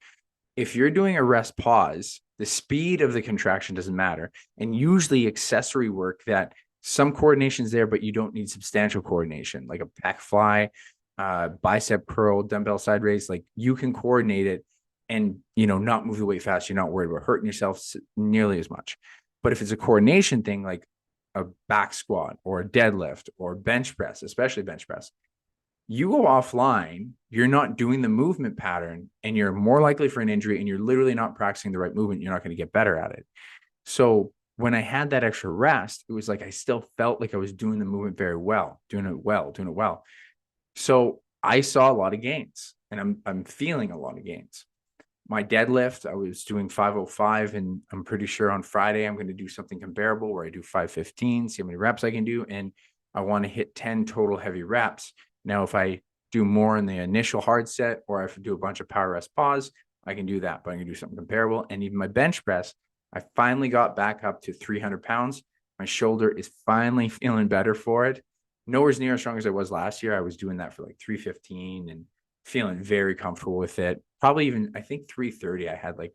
If you're doing a rest pause, the speed of the contraction doesn't matter. And usually accessory work that some coordination's there, but you don't need substantial coordination, like a pec fly, bicep curl, dumbbell side raise. Like you can coordinate it and, not move the weight fast. You're not worried about hurting yourself nearly as much. But if it's a coordination thing, like a back squat or a deadlift or bench press, especially bench press, You go offline, you're not doing the movement pattern, and you're more likely for an injury, and you're literally not practicing the right movement. You're not going to get better at it. So when I had that extra rest, it was like I still felt like I was doing the movement very well, doing it well, doing it well. So I saw a lot of gains, and I'm feeling a lot of gains. My deadlift, I was doing 505, and I'm pretty sure on Friday I'm going to do something comparable where I do 515, see how many reps I can do, and I want to hit 10 total heavy reps. Now, if I do more in the initial hard set, or if I do a bunch of power rest pause, I can do that, but I can do something comparable. And even my bench press, I finally got back up to 300 pounds. My shoulder is finally feeling better for it. Nowhere near as strong as I was last year. I was doing that for like 315 and feeling very comfortable with it. Probably even, I think 330, I had like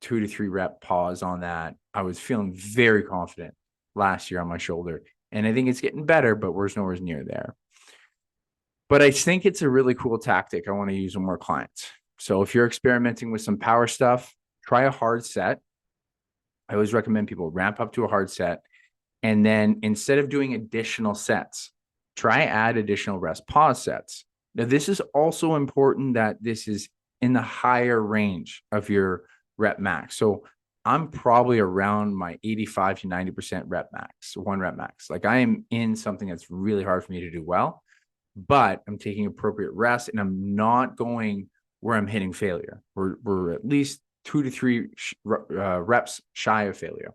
2 to 3 rep pause on that. I was feeling very confident last year on my shoulder. And I think it's getting better, but we're nowhere near there. But I think it's a really cool tactic I want to use with more clients. So if you're experimenting with some power stuff, try a hard set. I always recommend people ramp up to a hard set. And then instead of doing additional sets, try add additional rest pause sets. Now, this is also important that this is in the higher range of your rep max. So I'm probably around my 85 to 90% rep max, one rep max. Like I am in something that's really hard for me to do well, but I'm taking appropriate rest and I'm not going where I'm hitting failure. We're at least 2 to 3 reps shy of failure.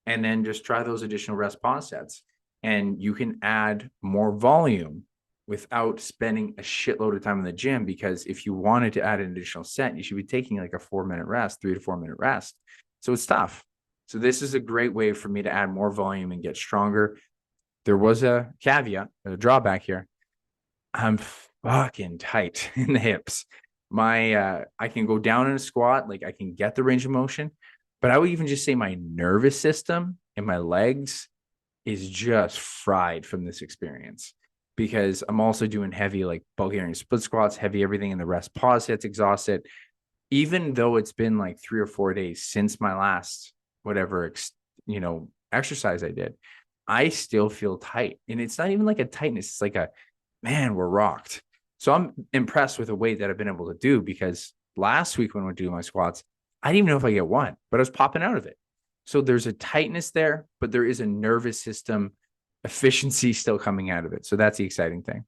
And then just try those additional rest pause sets. And you can add more volume without spending a shitload of time in the gym, because if you wanted to add an additional set, you should be taking like a 4-minute rest, 3 to 4 minute rest. So it's tough. So this is a great way for me to add more volume and get stronger. There was a caveat, a drawback here. I'm fucking tight in the hips. I can go down in a squat, like I can get the range of motion, but I would even just say my nervous system and my legs is just fried from this experience, because I'm also doing heavy, like Bulgarian split squats, heavy everything in the rest pause sets, exhausted. Even though it's been like 3 or 4 days since my last whatever exercise I did, I still feel tight. And it's not even like a tightness, it's like a, man, we're rocked. So I'm impressed with the weight that I've been able to do, because last week when I went to do my squats, I didn't even know if I get one, but I was popping out of it. So there's a tightness there, but there is a nervous system efficiency still coming out of it. So that's the exciting thing.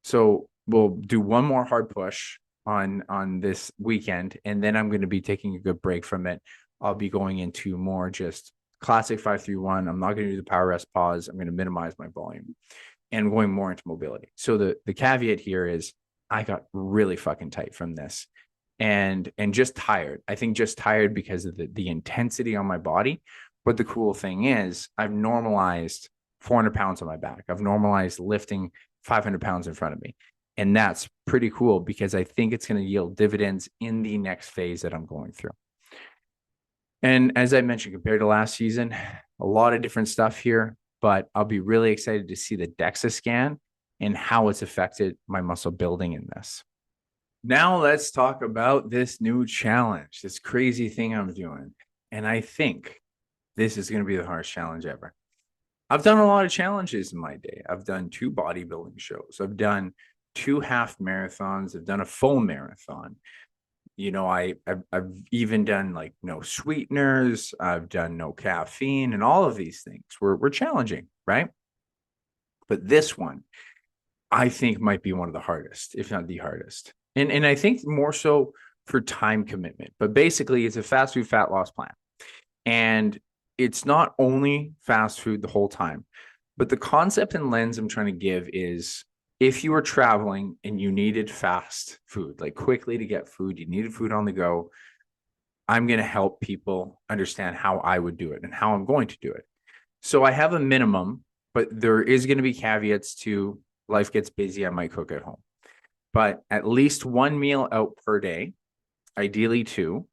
So we'll do one more hard push on this weekend, and then I'm going to be taking a good break from it. I'll be going into more just classic 5-3-1. I'm not going to do the power rest pause. I'm going to minimize my volume and going more into mobility. So the caveat here is I got really fucking tight from this, and just tired. I think just tired because of the intensity on my body. But the cool thing is I've normalized 400 pounds on my back. I've normalized lifting 500 pounds in front of me. And that's pretty cool, because I think it's going to yield dividends in the next phase that I'm going through. And as I mentioned, compared to last season, a lot of different stuff here, but I'll be really excited to see the DEXA scan and how it's affected my muscle building in this. Now let's talk about this new challenge, this crazy thing I'm doing. And I think this is going to be the hardest challenge ever. I've done a lot of challenges in my day. I've done 2 bodybuilding shows. I've done 2 half marathons. I've done a full marathon. I've even done like no sweeteners. I've done no caffeine, and all of these things were challenging, right? But this one, I think, might be one of the hardest, if not the hardest. And I think more so for time commitment. But basically, it's a fast food fat loss plan. And it's not only fast food the whole time, but the concept and lens I'm trying to give is, if you were traveling and you needed fast food, like quickly to get food, you needed food on the go, I'm going to help people understand how I would do it and how I'm going to do it. So I have a minimum, but there is going to be caveats to life gets busy. I might cook at home, but at least 1 meal out per day, ideally 2.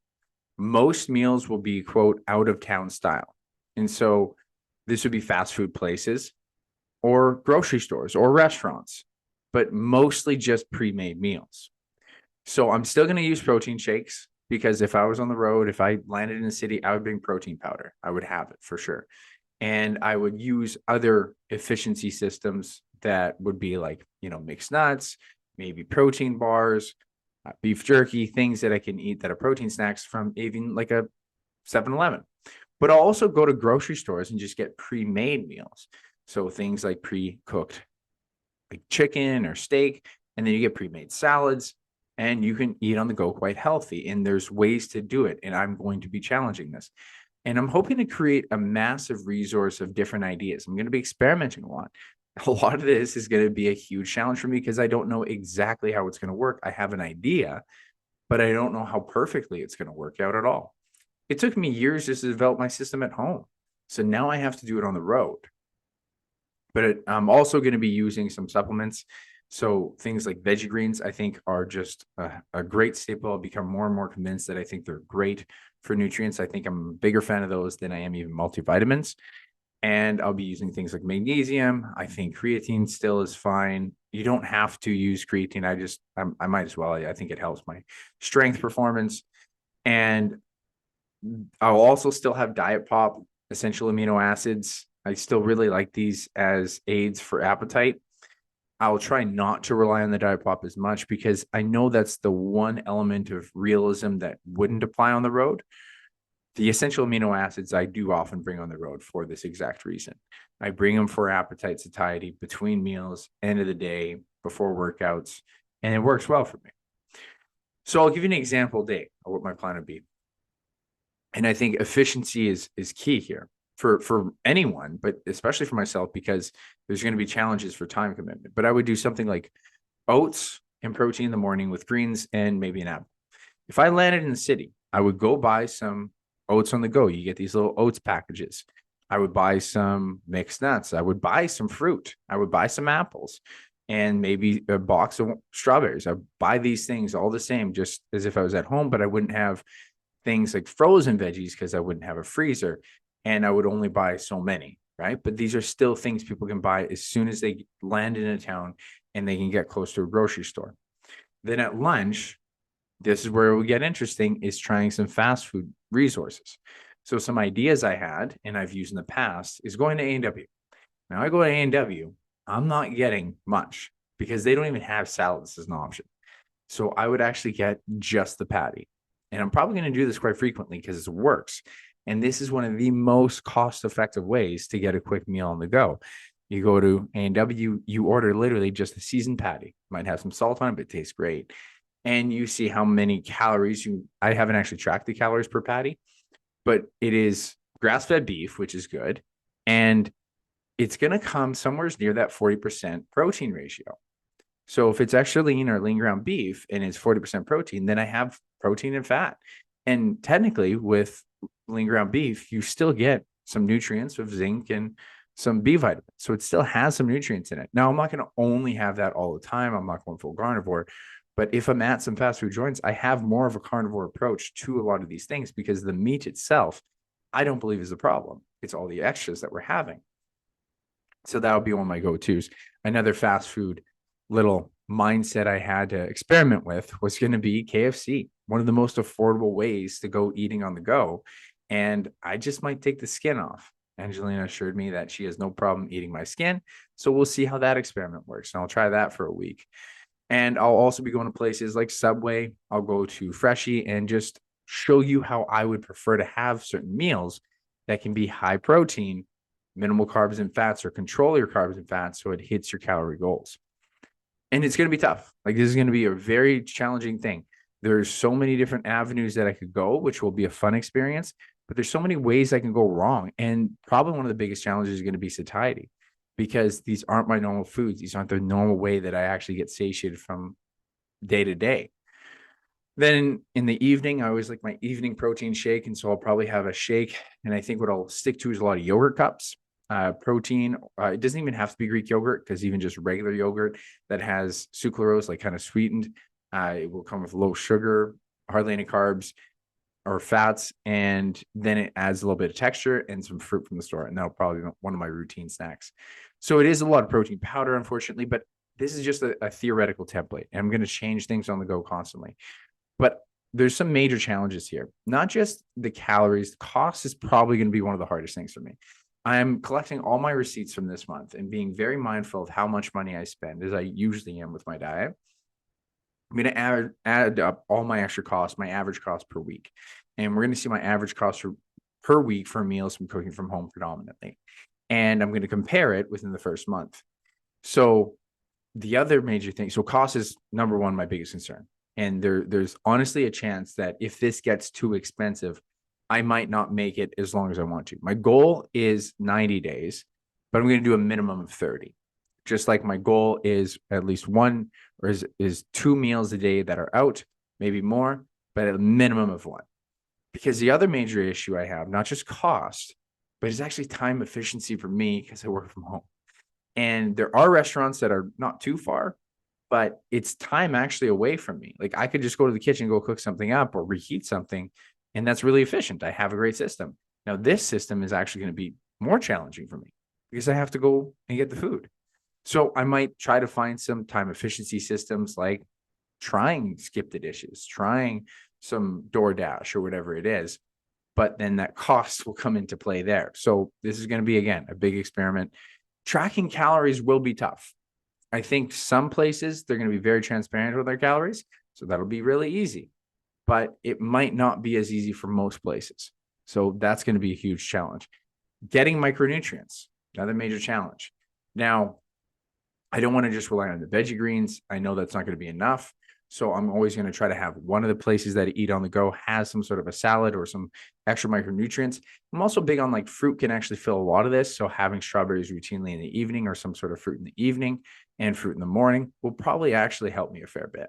Most meals will be, quote, out of town style. And so this would be fast food places or grocery stores or restaurants, but mostly just pre-made meals. So I'm still going to use protein shakes, because if I was on the road, if I landed in a city, I would bring protein powder. I would have it for sure. And I would use other efficiency systems, that would be like, mixed nuts, maybe protein bars, beef jerky, things that I can eat that are protein snacks from even like a 7-Eleven. But I'll also go to grocery stores and just get pre-made meals. So things like pre-cooked like chicken or steak, and then you get pre-made salads, and you can eat on the go quite healthy. And there's ways to do it. And I'm going to be challenging this. And I'm hoping to create a massive resource of different ideas. I'm going to be experimenting a lot. A lot of this is going to be a huge challenge for me because I don't know exactly how it's going to work. I have an idea, but I don't know how perfectly it's going to work out at all. It took me years just to develop my system at home. So now I have to do it on the road. But I'm also going to be using some supplements. So things like veggie greens, I think, are just a great staple. I'll become more and more convinced that I think they're great for nutrients. I think I'm a bigger fan of those than I am even multivitamins. And I'll be using things like magnesium. I think creatine still is fine. You don't have to use creatine. I might as well. I think it helps my strength performance. And I'll also still have Diet Pop, essential amino acids. I still really like these as aids for appetite. I'll try not to rely on the Diet Pop as much because I know that's the one element of realism that wouldn't apply on the road. The essential amino acids I do often bring on the road for this exact reason. I bring them for appetite satiety between meals, end of the day, before workouts, and it works well for me. So I'll give you an example day of what my plan would be. And I think efficiency is key here for anyone, but especially for myself, because there's going to be challenges for time commitment. But I would do something like oats and protein in the morning with greens and maybe an apple. If I landed in the city, I would go buy some oats on the go. You get these little oats packages. I would buy some mixed nuts. I would buy some fruit. I would buy some apples and maybe a box of strawberries. I would buy these things all the same, just as if I was at home, but I wouldn't have things like frozen veggies because I wouldn't have a freezer, and I would only buy so many, right? But these are still things people can buy as soon as they land in a town and they can get close to a grocery store. Then at lunch, this is where we get interesting, is trying some fast food resources. So some ideas I had and I've used in the past is going to A&W. Now I go to A&W, I'm not getting much because they don't even have salads as an option. So I would actually get just the patty. And I'm probably going to do this quite frequently because it works. And this is one of the most cost-effective ways to get a quick meal on the go. You go to A&W, you order literally just a seasoned patty. Might have some salt on it, but it tastes great. And you see how many calories I haven't actually tracked the calories per patty, but it is grass-fed beef, which is good. And it's going to come somewhere near that 40% protein ratio. So if it's extra lean or lean ground beef and it's 40% protein, then I have protein and fat. And technically with lean ground beef, you still get some nutrients of zinc and some B vitamins. So it still has some nutrients in it. Now, I'm not going to only have that all the time. I'm not going full carnivore. But if I'm at some fast food joints, I have more of a carnivore approach to a lot of these things because the meat itself, I don't believe is the problem. It's all the extras that we're having. So that would be one of my go-tos. Another fast food little mindset I had to experiment with was going to be KFC, one of the most affordable ways to go eating on the go. And I just might take the skin off. Angelina assured me that she has no problem eating my skin. So we'll see how that experiment works. And I'll try that for a week. And I'll also be going to places like Subway. I'll go to Freshie and just show you how I would prefer to have certain meals that can be high protein, minimal carbs and fats, or control your carbs and fats so it hits your calorie goals. And it's going to be tough. Like, this is going to be a very challenging thing. There's so many different avenues that I could go, which will be a fun experience, but there's so many ways I can go wrong. And probably one of the biggest challenges is going to be satiety, because these aren't my normal foods. These aren't the normal way that I actually get satiated from day to day. Then in the evening, I always like my evening protein shake. And so I'll probably have a shake. And I think what I'll stick to is a lot of yogurt cups. Protein. It doesn't even have to be Greek yogurt, because even just regular yogurt that has sucralose, like kind of sweetened, it will come with low sugar, hardly any carbs or fats, and then it adds a little bit of texture and some fruit from the store. And that'll probably be one of my routine snacks. So it is a lot of protein powder, unfortunately, but this is just a theoretical template. And I'm going to change things on the go constantly. But there's some major challenges here, not just the calories. Cost is probably going to be one of the hardest things for me. I'm collecting all my receipts from this month and being very mindful of how much money I spend, as I usually am with my diet. I'm going to add up all my extra costs, my average cost per week. And we're going to see my average cost per week for meals from cooking from home predominantly. And I'm going to compare it within the first month. So the other major thing, so cost is number one, my biggest concern. And there's honestly a chance that if this gets too expensive, I might not make it as long as I want to. My goal is 90 days, but I'm going to do a minimum of 30. Just like my goal is at least one or is 2 meals a day that are out, maybe more, but at a minimum of one. Because the other major issue I have, not just cost, but it's actually time efficiency for me because I work from home. And there are restaurants that are not too far, but it's time actually away from me. Like I could just go to the kitchen, go cook something up or reheat something, and that's really efficient. I have a great system. Now, this system is actually going to be more challenging for me because I have to go and get the food. So I might try to find some time efficiency systems like trying skip the dishes, trying some DoorDash or whatever it is. But then that cost will come into play there. So this is going to be, again, a big experiment. Tracking calories will be tough. I think some places they're going to be very transparent with their calories. So that'll be really easy, but it might not be as easy for most places. So that's going to be a huge challenge. Getting micronutrients, another major challenge. Now, I don't want to just rely on the veggie greens. I know that's not going to be enough. So I'm always going to try to have one of the places that I eat on the go has some sort of a salad or some extra micronutrients. I'm also big on like fruit can actually fill a lot of this. So having strawberries routinely in the evening or some sort of fruit in the evening and fruit in the morning will probably actually help me a fair bit.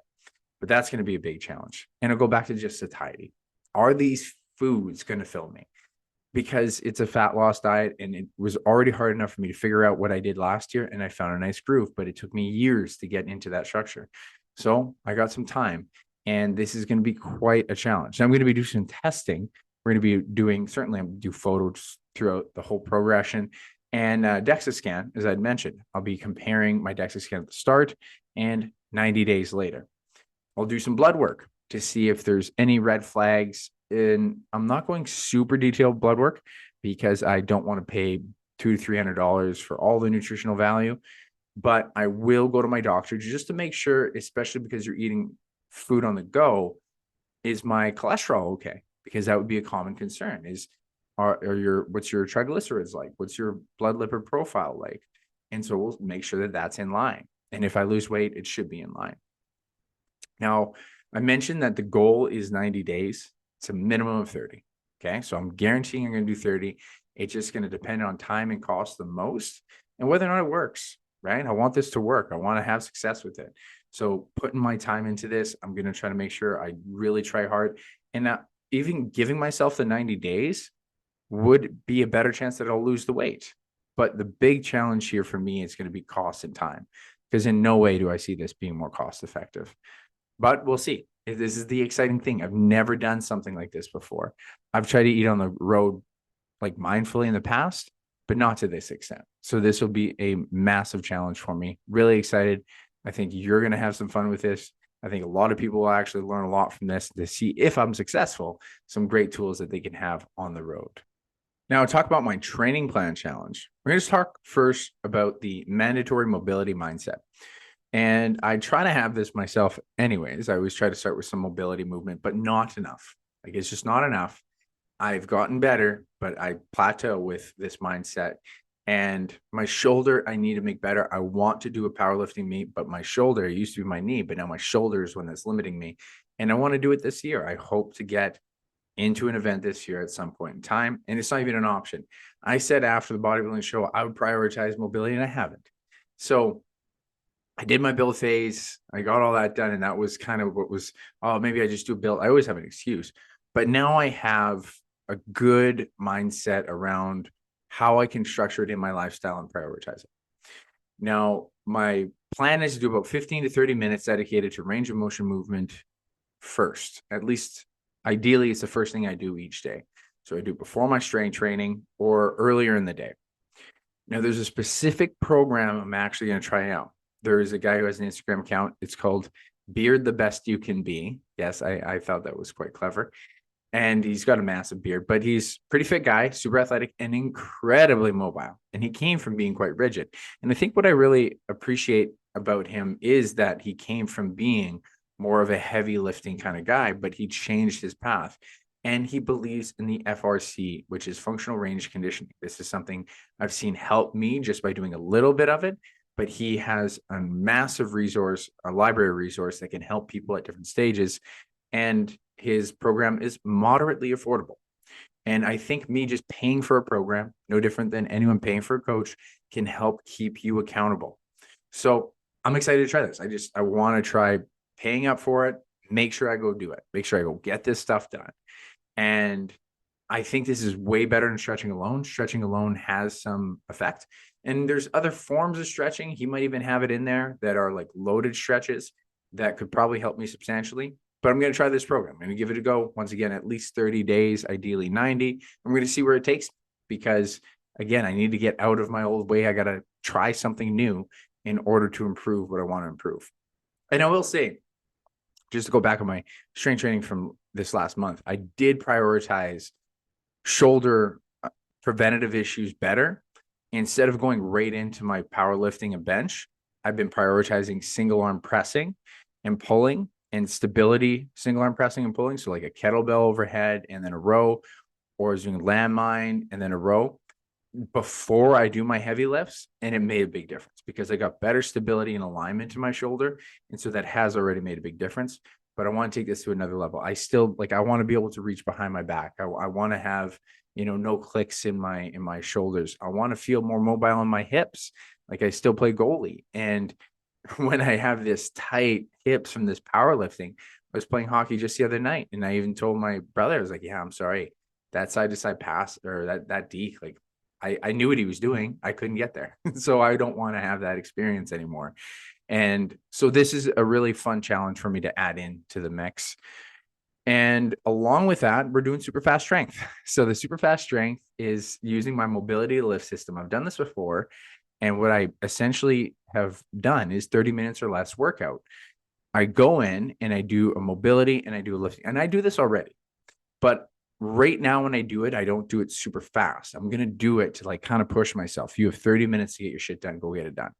But that's going to be a big challenge. And I'll go back to just satiety. Are these foods going to fill me? Because it's a fat loss diet and it was already hard enough for me to figure out what I did last year. And I found a nice groove, but it took me years to get into that structure. So I got some time and this is going to be quite a challenge. I'm going to be doing some testing. We're going to be doing, certainly I'm going to do photos throughout the whole progression and DEXA scan, as I'd mentioned. I'll be comparing my DEXA scan at the start and 90 days later. I'll do some blood work to see if there's any red flags. And I'm not going super detailed blood work because I don't want to pay $200 to $300 for all the nutritional value. But I will go to my doctor just to make sure, especially because you're eating food on the go, is my cholesterol okay? Because that would be a common concern. What's your triglycerides like? What's your blood lipid profile like? And so we'll make sure that that's in line. And if I lose weight, it should be in line. Now, I mentioned that the goal is 90 days. It's a minimum of 30. Okay. So I'm guaranteeing I'm going to do 30. It's just going to depend on time and cost the most and whether or not it works, right? I want this to work. I want to have success with it. So putting my time into this, I'm going to try to make sure I really try hard. And now even giving myself the 90 days would be a better chance that I'll lose the weight. But the big challenge here for me is going to be cost and time, because in no way do I see this being more cost effective. But we'll see. This is the exciting thing. I've never done something like this before. I've tried to eat on the road like mindfully in the past, but not to this extent. So this will be a massive challenge for me. Really excited. I think you're going to have some fun with this. I think a lot of people will actually learn a lot from this to see if I'm successful, some great tools that they can have on the road. Now, I'll talk about my training plan challenge. We're going to talk first about the mandatory mobility mindset. And I try to have this myself anyways. I always try to start with some mobility movement, but not enough. Like it's just not enough. I've gotten better, but I plateau with this mindset. And my shoulder, I need to make better. I want to do a powerlifting meet, but my shoulder, it used to be my knee, but now my shoulder is one that's limiting me. And I want to do it this year. I hope to get into an event this year at some point in time. And it's not even an option. I said after the bodybuilding show, I would prioritize mobility, and I haven't. So I did my build phase. I got all that done. And that was kind of what was, oh, maybe I just do build. I always have an excuse. But now I have a good mindset around how I can structure it in my lifestyle and prioritize it. Now, my plan is to do about 15 to 30 minutes dedicated to range of motion movement first. At least, ideally, it's the first thing I do each day. So I do before my strength training or earlier in the day. Now, there's a specific program I'm actually going to try out. There is a guy who has an Instagram account. It's called Beard the Best You Can Be. Yes, I thought that was quite clever. and he's got a massive beard, but he's pretty fit guy, super athletic and incredibly mobile. And he came from being quite rigid. And I think what I really appreciate about him is that he came from being more of a heavy lifting kind of guy, but he changed his path. And he believes in the FRC, which is functional range conditioning. This is something I've seen help me just by doing a little bit of it, but he has a massive resource, a library resource that can help people at different stages. And his program is moderately affordable. And I think me just paying for a program, no different than anyone paying for a coach, can help keep you accountable. So I'm excited to try this. I want to try paying up for it, make sure I go do it, make sure I go get this stuff done. And I think this is way better than stretching alone. Stretching alone has some effect. And there's other forms of stretching. He might even have it in there that are like loaded stretches that could probably help me substantially. But I'm going to try this program. I'm going to give it a go. Once again, at least 30 days, ideally 90. I'm going to see where it takes me because, again, I need to get out of my old way. I got to try something new in order to improve what I want to improve. And I will say, just to go back on my strength training from this last month, I did prioritize shoulder preventative issues better. Instead of going right into my powerlifting and bench, I've been prioritizing single arm pressing and pulling and stability, single arm pressing and pulling. So like a kettlebell overhead and then a row, or doing landmine and then a row before I do my heavy lifts. And it made a big difference because I got better stability and alignment to my shoulder. And so that has already made a big difference. But I want to take this to another level. I want to be able to reach behind my back. I want to have, no clicks in my shoulders. I want to feel more mobile in my hips. Like I still play goalie. And when I have this tight hips from this powerlifting, I was playing hockey just the other night. And I even told my brother, I was like, yeah, I'm sorry. That side to side pass or that deke, like I knew what he was doing. I couldn't get there. So I don't want to have that experience anymore. And so this is a really fun challenge for me to add into the mix. And along with that, we're doing super fast strength. So the super fast strength is using my mobility lift system. I've done this before. And what I essentially have done is 30 minutes or less workout. I go in and I do a mobility and I do a lifting. And I do this already. But right now when I do it, I don't do it super fast. I'm going to do it to like kind of push myself. You have 30 minutes to get your shit done. Go get it done.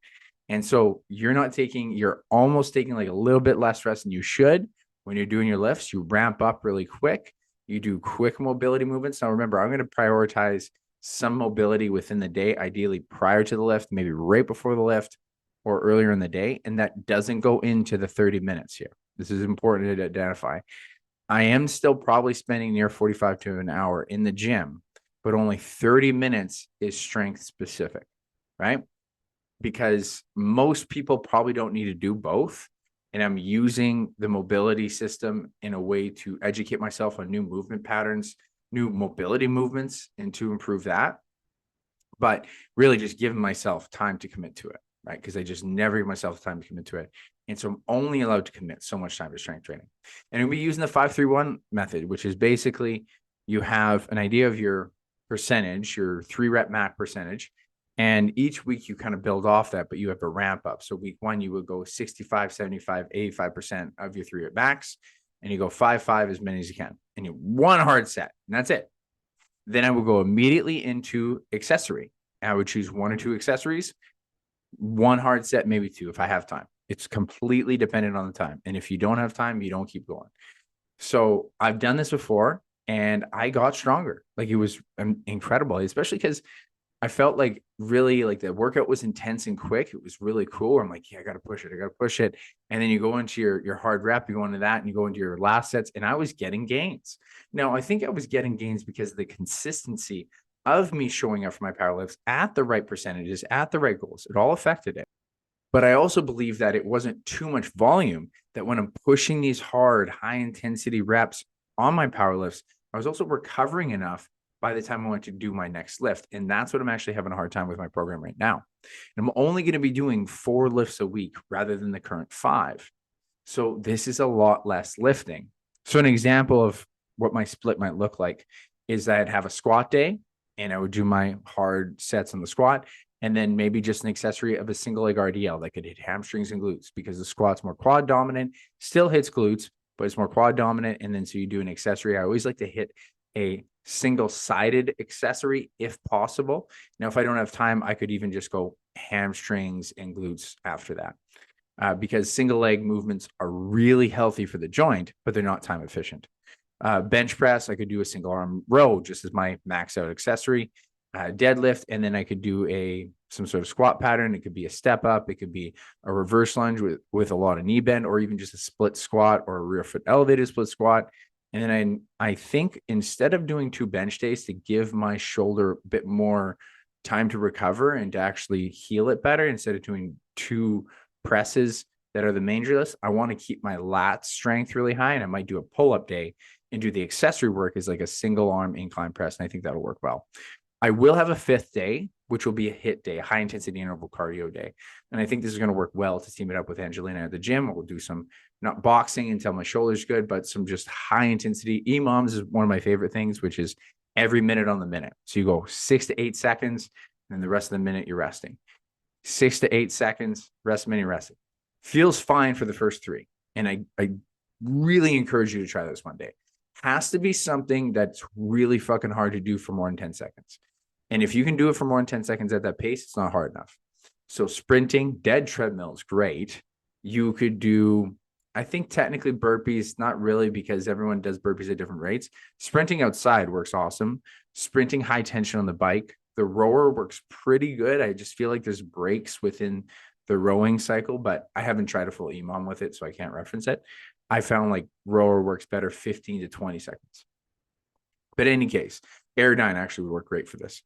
And so you're almost taking like a little bit less rest than you should when you're doing your lifts. You ramp up really quick. You do quick mobility movements. Now remember, I'm going to prioritize some mobility within the day, ideally prior to the lift, maybe right before the lift or earlier in the day. And that doesn't go into the 30 minutes here. This is important to identify. I am still probably spending near 45 to an hour in the gym, but only 30 minutes is strength specific, right? Because most people probably don't need to do both. And I'm using the mobility system in a way to educate myself on new movement patterns, new mobility movements, and to improve that. But really just giving myself time to commit to it, right? Because I just never give myself time to commit to it. And so I'm only allowed to commit so much time to strength training. And we'll be using the 5-3-1 method, which is basically you have an idea of your percentage, your 3-rep max percentage. And each week you kind of build off that, but you have to ramp up. So week 1, you would go 65, 75, 85% of your 3-rep max. And you go 5-5 as many as you can. And you one hard set, and that's it. Then I will go immediately into accessory. I would choose 1 or 2 accessories, 1 hard set, maybe 2 if I have time. It's completely dependent on the time. And if you don't have time, you don't keep going. So I've done this before and I got stronger. Like it was incredible, especially because I felt like really like the workout was intense and quick. It was really cool. I'm like, yeah, I got to push it. I got to push it. And then you go into your hard rep, you go into that and you go into your last sets. And I was getting gains. Now, I think I was getting gains because of the consistency of me showing up for my power lifts at the right percentages, at the right goals. It all affected it. But I also believe that it wasn't too much volume, that when I'm pushing these hard, high intensity reps on my power lifts, I was also recovering enough by the time I went to do my next lift. And that's what I'm actually having a hard time with my program right now. And I'm only going to be doing 4 lifts a week rather than the current 5. So this is a lot less lifting. So an example of what my split might look like is that I'd have a squat day and I would do my hard sets on the squat. And then maybe just an accessory of a single leg RDL that could hit hamstrings and glutes because the squat's more quad dominant, still hits glutes, but it's more quad dominant. And then so you do an accessory. I always like to hit a single-sided accessory if possible. Now, if I don't have time, I could even just go hamstrings and glutes after that, because single leg movements are really healthy for the joint, but they're not time efficient. Bench press, I could do a single arm row just as my max out accessory. Deadlift, and then I could do some sort of squat pattern. It could be a step up, it could be a reverse lunge with a lot of knee bend, or even just a split squat or a rear foot elevated split squat. And then I think instead of doing 2 bench days to give my shoulder a bit more time to recover and to actually heal it better, instead of doing 2 presses that are the major lifts, I want to keep my lat strength really high, and I might do a pull-up day and do the accessory work as like a single arm incline press. And I think that'll work well. I will have a 5th day, which will be a HIIT day, high intensity interval cardio day. And I think this is going to work well to team it up with Angelina at the gym. We'll do some, not boxing until my shoulder's good, but some just high intensity. EMOMs is one of my favorite things, which is every minute on the minute. So you go 6 to 8 seconds, and the rest of the minute you're resting. 6 to 8 seconds, rest of the minute you're resting. Feels fine for the first 3. And I really encourage you to try this one day. Has to be something that's really fucking hard to do for more than 10 seconds. And if you can do it for more than 10 seconds at that pace, it's not hard enough. So sprinting, dead treadmill is great. You could do, I think technically burpees, not really, because everyone does burpees at different rates. Sprinting outside works awesome. Sprinting high tension on the bike. The rower works pretty good. I just feel like there's breaks within the rowing cycle, but I haven't tried a full EMOM with it, so I can't reference it. I found like rower works better 15 to 20 seconds. But in any case, Airdyne actually would work great for this.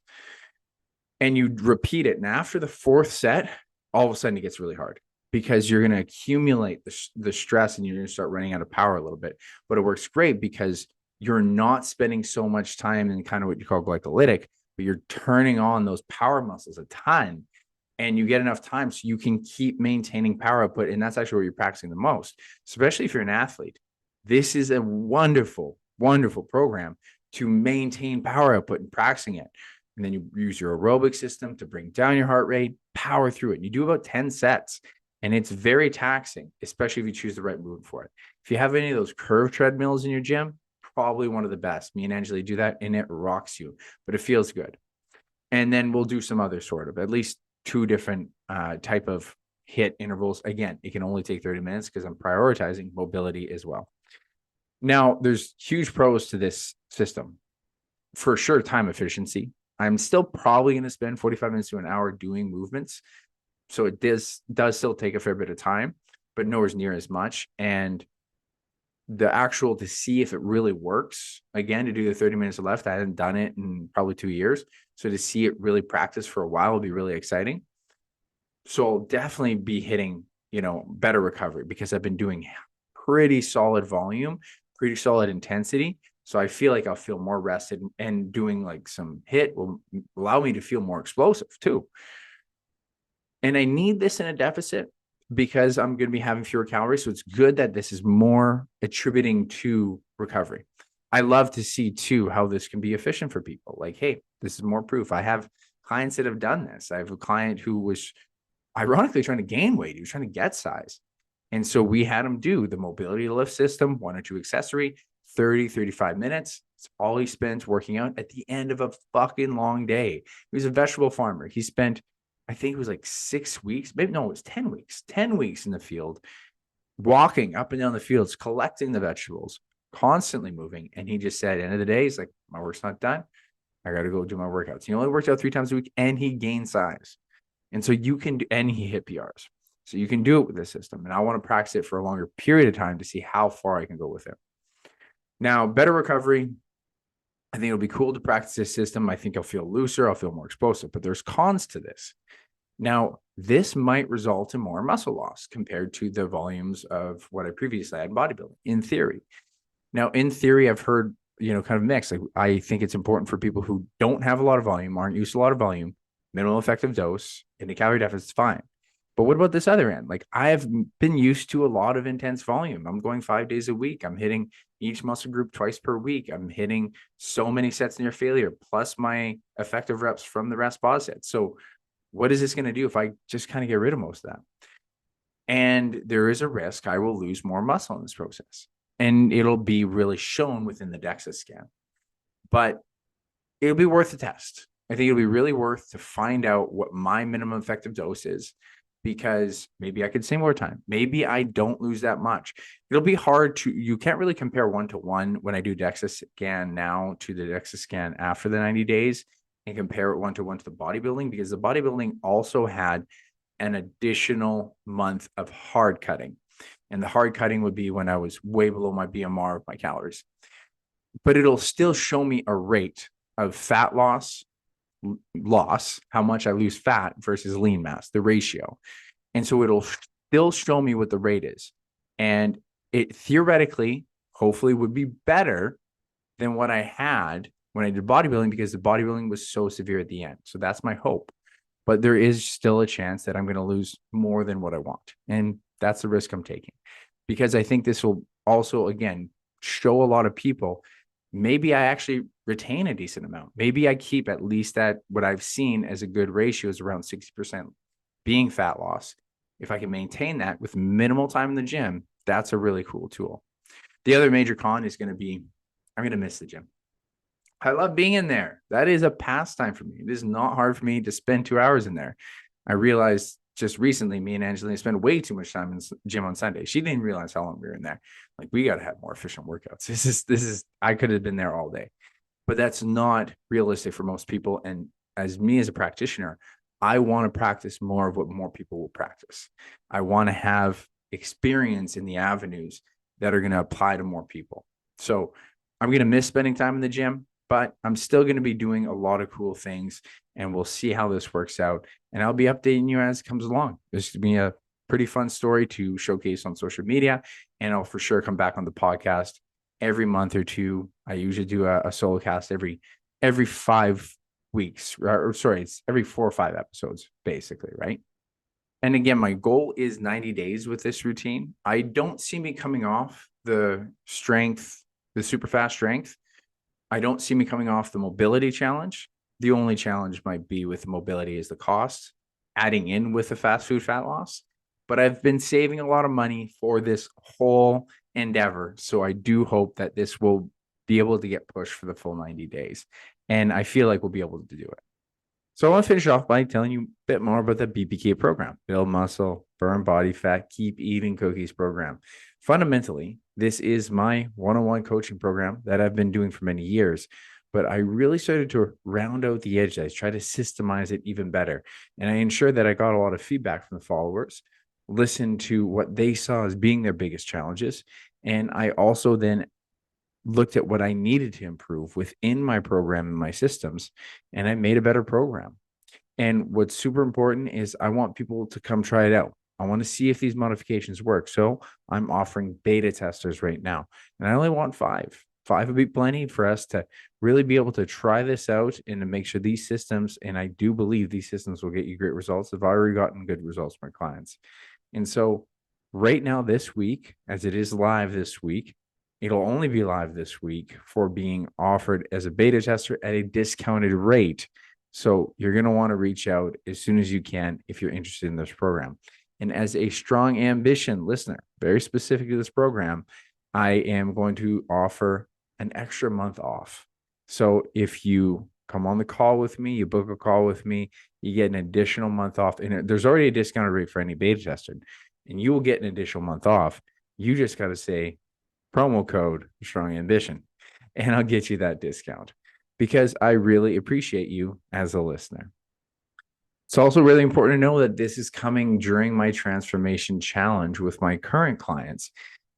And you repeat it. And after the 4th set, all of a sudden it gets really hard because you're going to accumulate the stress and you're going to start running out of power a little bit. But it works great because you're not spending so much time in kind of what you call glycolytic, but you're turning on those power muscles a ton. And you get enough time so you can keep maintaining power output. And that's actually where you're practicing the most, especially if you're an athlete. This is a wonderful, wonderful program to maintain power output and practicing it. And then you use your aerobic system to bring down your heart rate, power through it. And you do about 10 sets, and it's very taxing, especially if you choose the right movement for it. If you have any of those curved treadmills in your gym, probably one of the best. Me and Angela do that, and it rocks you, but it feels good. And then we'll do some other sort of, at least 2 different type of HIIT intervals. Again, it can only take 30 minutes because I'm prioritizing mobility as well. Now, there's huge pros to this system. For sure, time efficiency. I'm still probably going to spend 45 minutes to an hour doing movements. So it does still take a fair bit of time, but nowhere near as much. And the actual, to see if it really works, again, to do the 30 minutes left, I hadn't done it in probably 2 years. So to see it really practice for a while will be really exciting. So I'll definitely be hitting, better recovery because I've been doing pretty solid volume, pretty solid intensity. So I feel like I'll feel more rested, and doing like some HIIT will allow me to feel more explosive too. And I need this in a deficit because I'm going to be having fewer calories. So it's good that this is more attributing to recovery. I love to see too how this can be efficient for people. Like, hey, this is more proof. I have clients that have done this. I have a client who was ironically trying to gain weight. He was trying to get size. And so we had him do the mobility lift system, 1 or 2 accessory, 30, 35 minutes. It's all he spent working out at the end of a fucking long day. He was a vegetable farmer. He spent, I think it was like 6 weeks, maybe no, it was 10 weeks, 10 weeks in the field, walking up and down the fields, collecting the vegetables, constantly moving. And he just said, at the end of the day, he's like, my work's not done. I got to go do my workouts. He only worked out 3 times a week, and he gained size. And so you can do, and he hit PRs. So you can do it with this system. And I want to practice it for a longer period of time to see how far I can go with it. Now, better recovery. I think it'll be cool to practice this system. I think I'll feel looser. I'll feel more explosive, but there's cons to this. Now, this might result in more muscle loss compared to the volumes of what I previously had in bodybuilding, in theory. Now, in theory, I've heard, kind of mixed. Like, I think it's important for people who don't have a lot of volume, aren't used to a lot of volume, minimal effective dose, and the calorie deficit is fine. But what about this other end? Like, I've been used to a lot of intense volume. I'm going 5 days a week. I'm hitting each muscle group twice per week. I'm hitting so many sets near failure, plus my effective reps from the rest pause set. So what is this going to do if I just kind of get rid of most of that? And there is a risk I will lose more muscle in this process. and it'll be really shown within the DEXA scan. But it'll be worth the test. I think it'll be really worth to find out what my minimum effective dose is, because maybe I could say more time. Maybe I don't lose that much. It'll be hard to, you can't really compare 1-to-1 when I do DEXA scan now to the DEXA scan after the 90 days and compare it 1-to-1 to the bodybuilding, because the bodybuilding also had an additional month of hard cutting. And the hard cutting would be when I was way below my BMR of my calories. But it'll still show me a rate of fat loss, how much I lose fat versus lean mass, the ratio. And so it'll still show me what the rate is. And it theoretically, hopefully, would be better than what I had when I did bodybuilding, because the bodybuilding was so severe at the end. So that's my hope. But there is still a chance that I'm going to lose more than what I want. And that's the risk I'm taking, because I think this will also, again, show a lot of people, maybe I actually retain a decent amount. Maybe I keep at least that, what I've seen as a good ratio is around 60% being fat loss. If I can maintain that with minimal time in the gym, that's a really cool tool. The other major con is going to be, I'm going to miss the gym. I love being in there. That is a pastime for me. It is not hard for me to spend 2 hours in there. I realized just recently, me and Angelina spend way too much time in the gym on Sunday. She didn't realize how long we were in there. Like, we got to have more efficient workouts. This is, I could have been there all day, but that's not realistic for most people. And as me as a practitioner, I want to practice more of what more people will practice. I want to have experience in the avenues that are going to apply to more people. So I'm going to miss spending time in the gym, but I'm still going to be doing a lot of cool things, and we'll see how this works out. And I'll be updating you as it comes along. This could be a pretty fun story to showcase on social media, and I'll for sure come back on the podcast every month or two. I usually do a solo cast every 5 weeks, or sorry, it's every 4 or 5 episodes, basically, right? And again, my goal is 90 days with this routine. I don't see me coming off the strength, the super fast strength. I don't see me coming off the mobility challenge. The only challenge might be with mobility is the cost, adding in with the fast food fat loss. But I've been saving a lot of money for this whole endeavor. So I do hope that this will be able to get pushed for the full 90 days. And I feel like we'll be able to do it. So I want to finish off by telling you a bit more about the BPK program, Build Muscle, Burn Body Fat, Keep Eating Cookies program. Fundamentally, this is my one-on-one coaching program that I've been doing for many years, but I really started to round out the edges, try to systemize it even better. And I ensured that I got a lot of feedback from the followers, listened to what they saw as being their biggest challenges. And I also then looked at what I needed to improve within my program and my systems, and I made a better program. And what's super important is I want people to come try it out. I want to see if these modifications work. So I'm offering beta testers right now, and I only want 5. 5 would be plenty for us to really be able to try this out and to make sure these systems, and I do believe these systems will get you great results. I've already gotten good results from my clients. And so right now, this week, as it is live this week, it'll only be live this week for being offered as a beta tester at a discounted rate. So you're going to want to reach out as soon as you can if you're interested in this program. And as a strong ambition listener, very specific to this program, I am going to offer an extra month off. So if you come on the call with me, you book a call with me, you get an additional month off. And there's already a discounted rate for any beta tester, and you will get an additional month off. You just got to say promo code Strong Ambition, and I'll get you that discount, because I really appreciate you as a listener. It's also really important to know that this is coming during my transformation challenge with my current clients.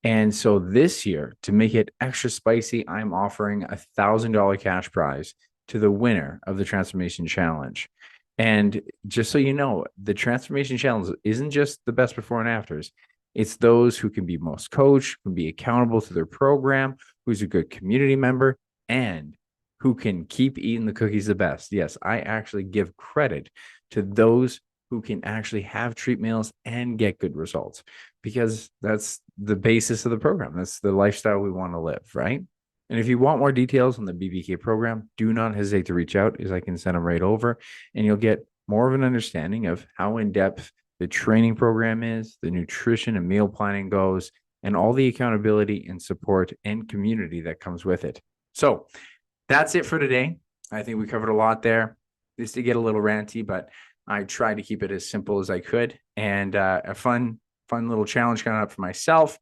And so this year, to make it extra spicy, I'm offering a $1,000 cash prize to the winner of the transformation challenge. And just so you know, the transformation challenge isn't just the best before and afters. It's those who can be most coached, who can be accountable to their program, who's a good community member, and who can keep eating the cookies the best. Yes, I actually give credit to those who can actually have treat meals and get good results, because that's the basis of the program. That's the lifestyle we want to live, right? And if you want more details on the BBK program, do not hesitate to reach out, as I can send them right over, and you'll get more of an understanding of how in-depth the training program is, the nutrition and meal planning goes, and all the accountability and support and community that comes with it. So that's it for today. I think we covered a lot there. This did get a little ranty, but I tried to keep it as simple as I could, and a fun little challenge coming up for myself.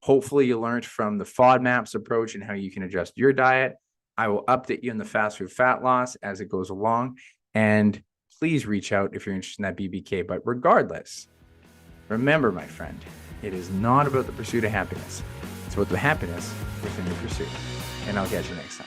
Hopefully you learned from the FODMAPs approach and how you can adjust your diet. I will update you on the fast food fat loss as it goes along. And please reach out if you're interested in that BBK. But regardless, remember, my friend, it is not about the pursuit of happiness. It's about the happiness within the pursuit. And I'll catch you next time.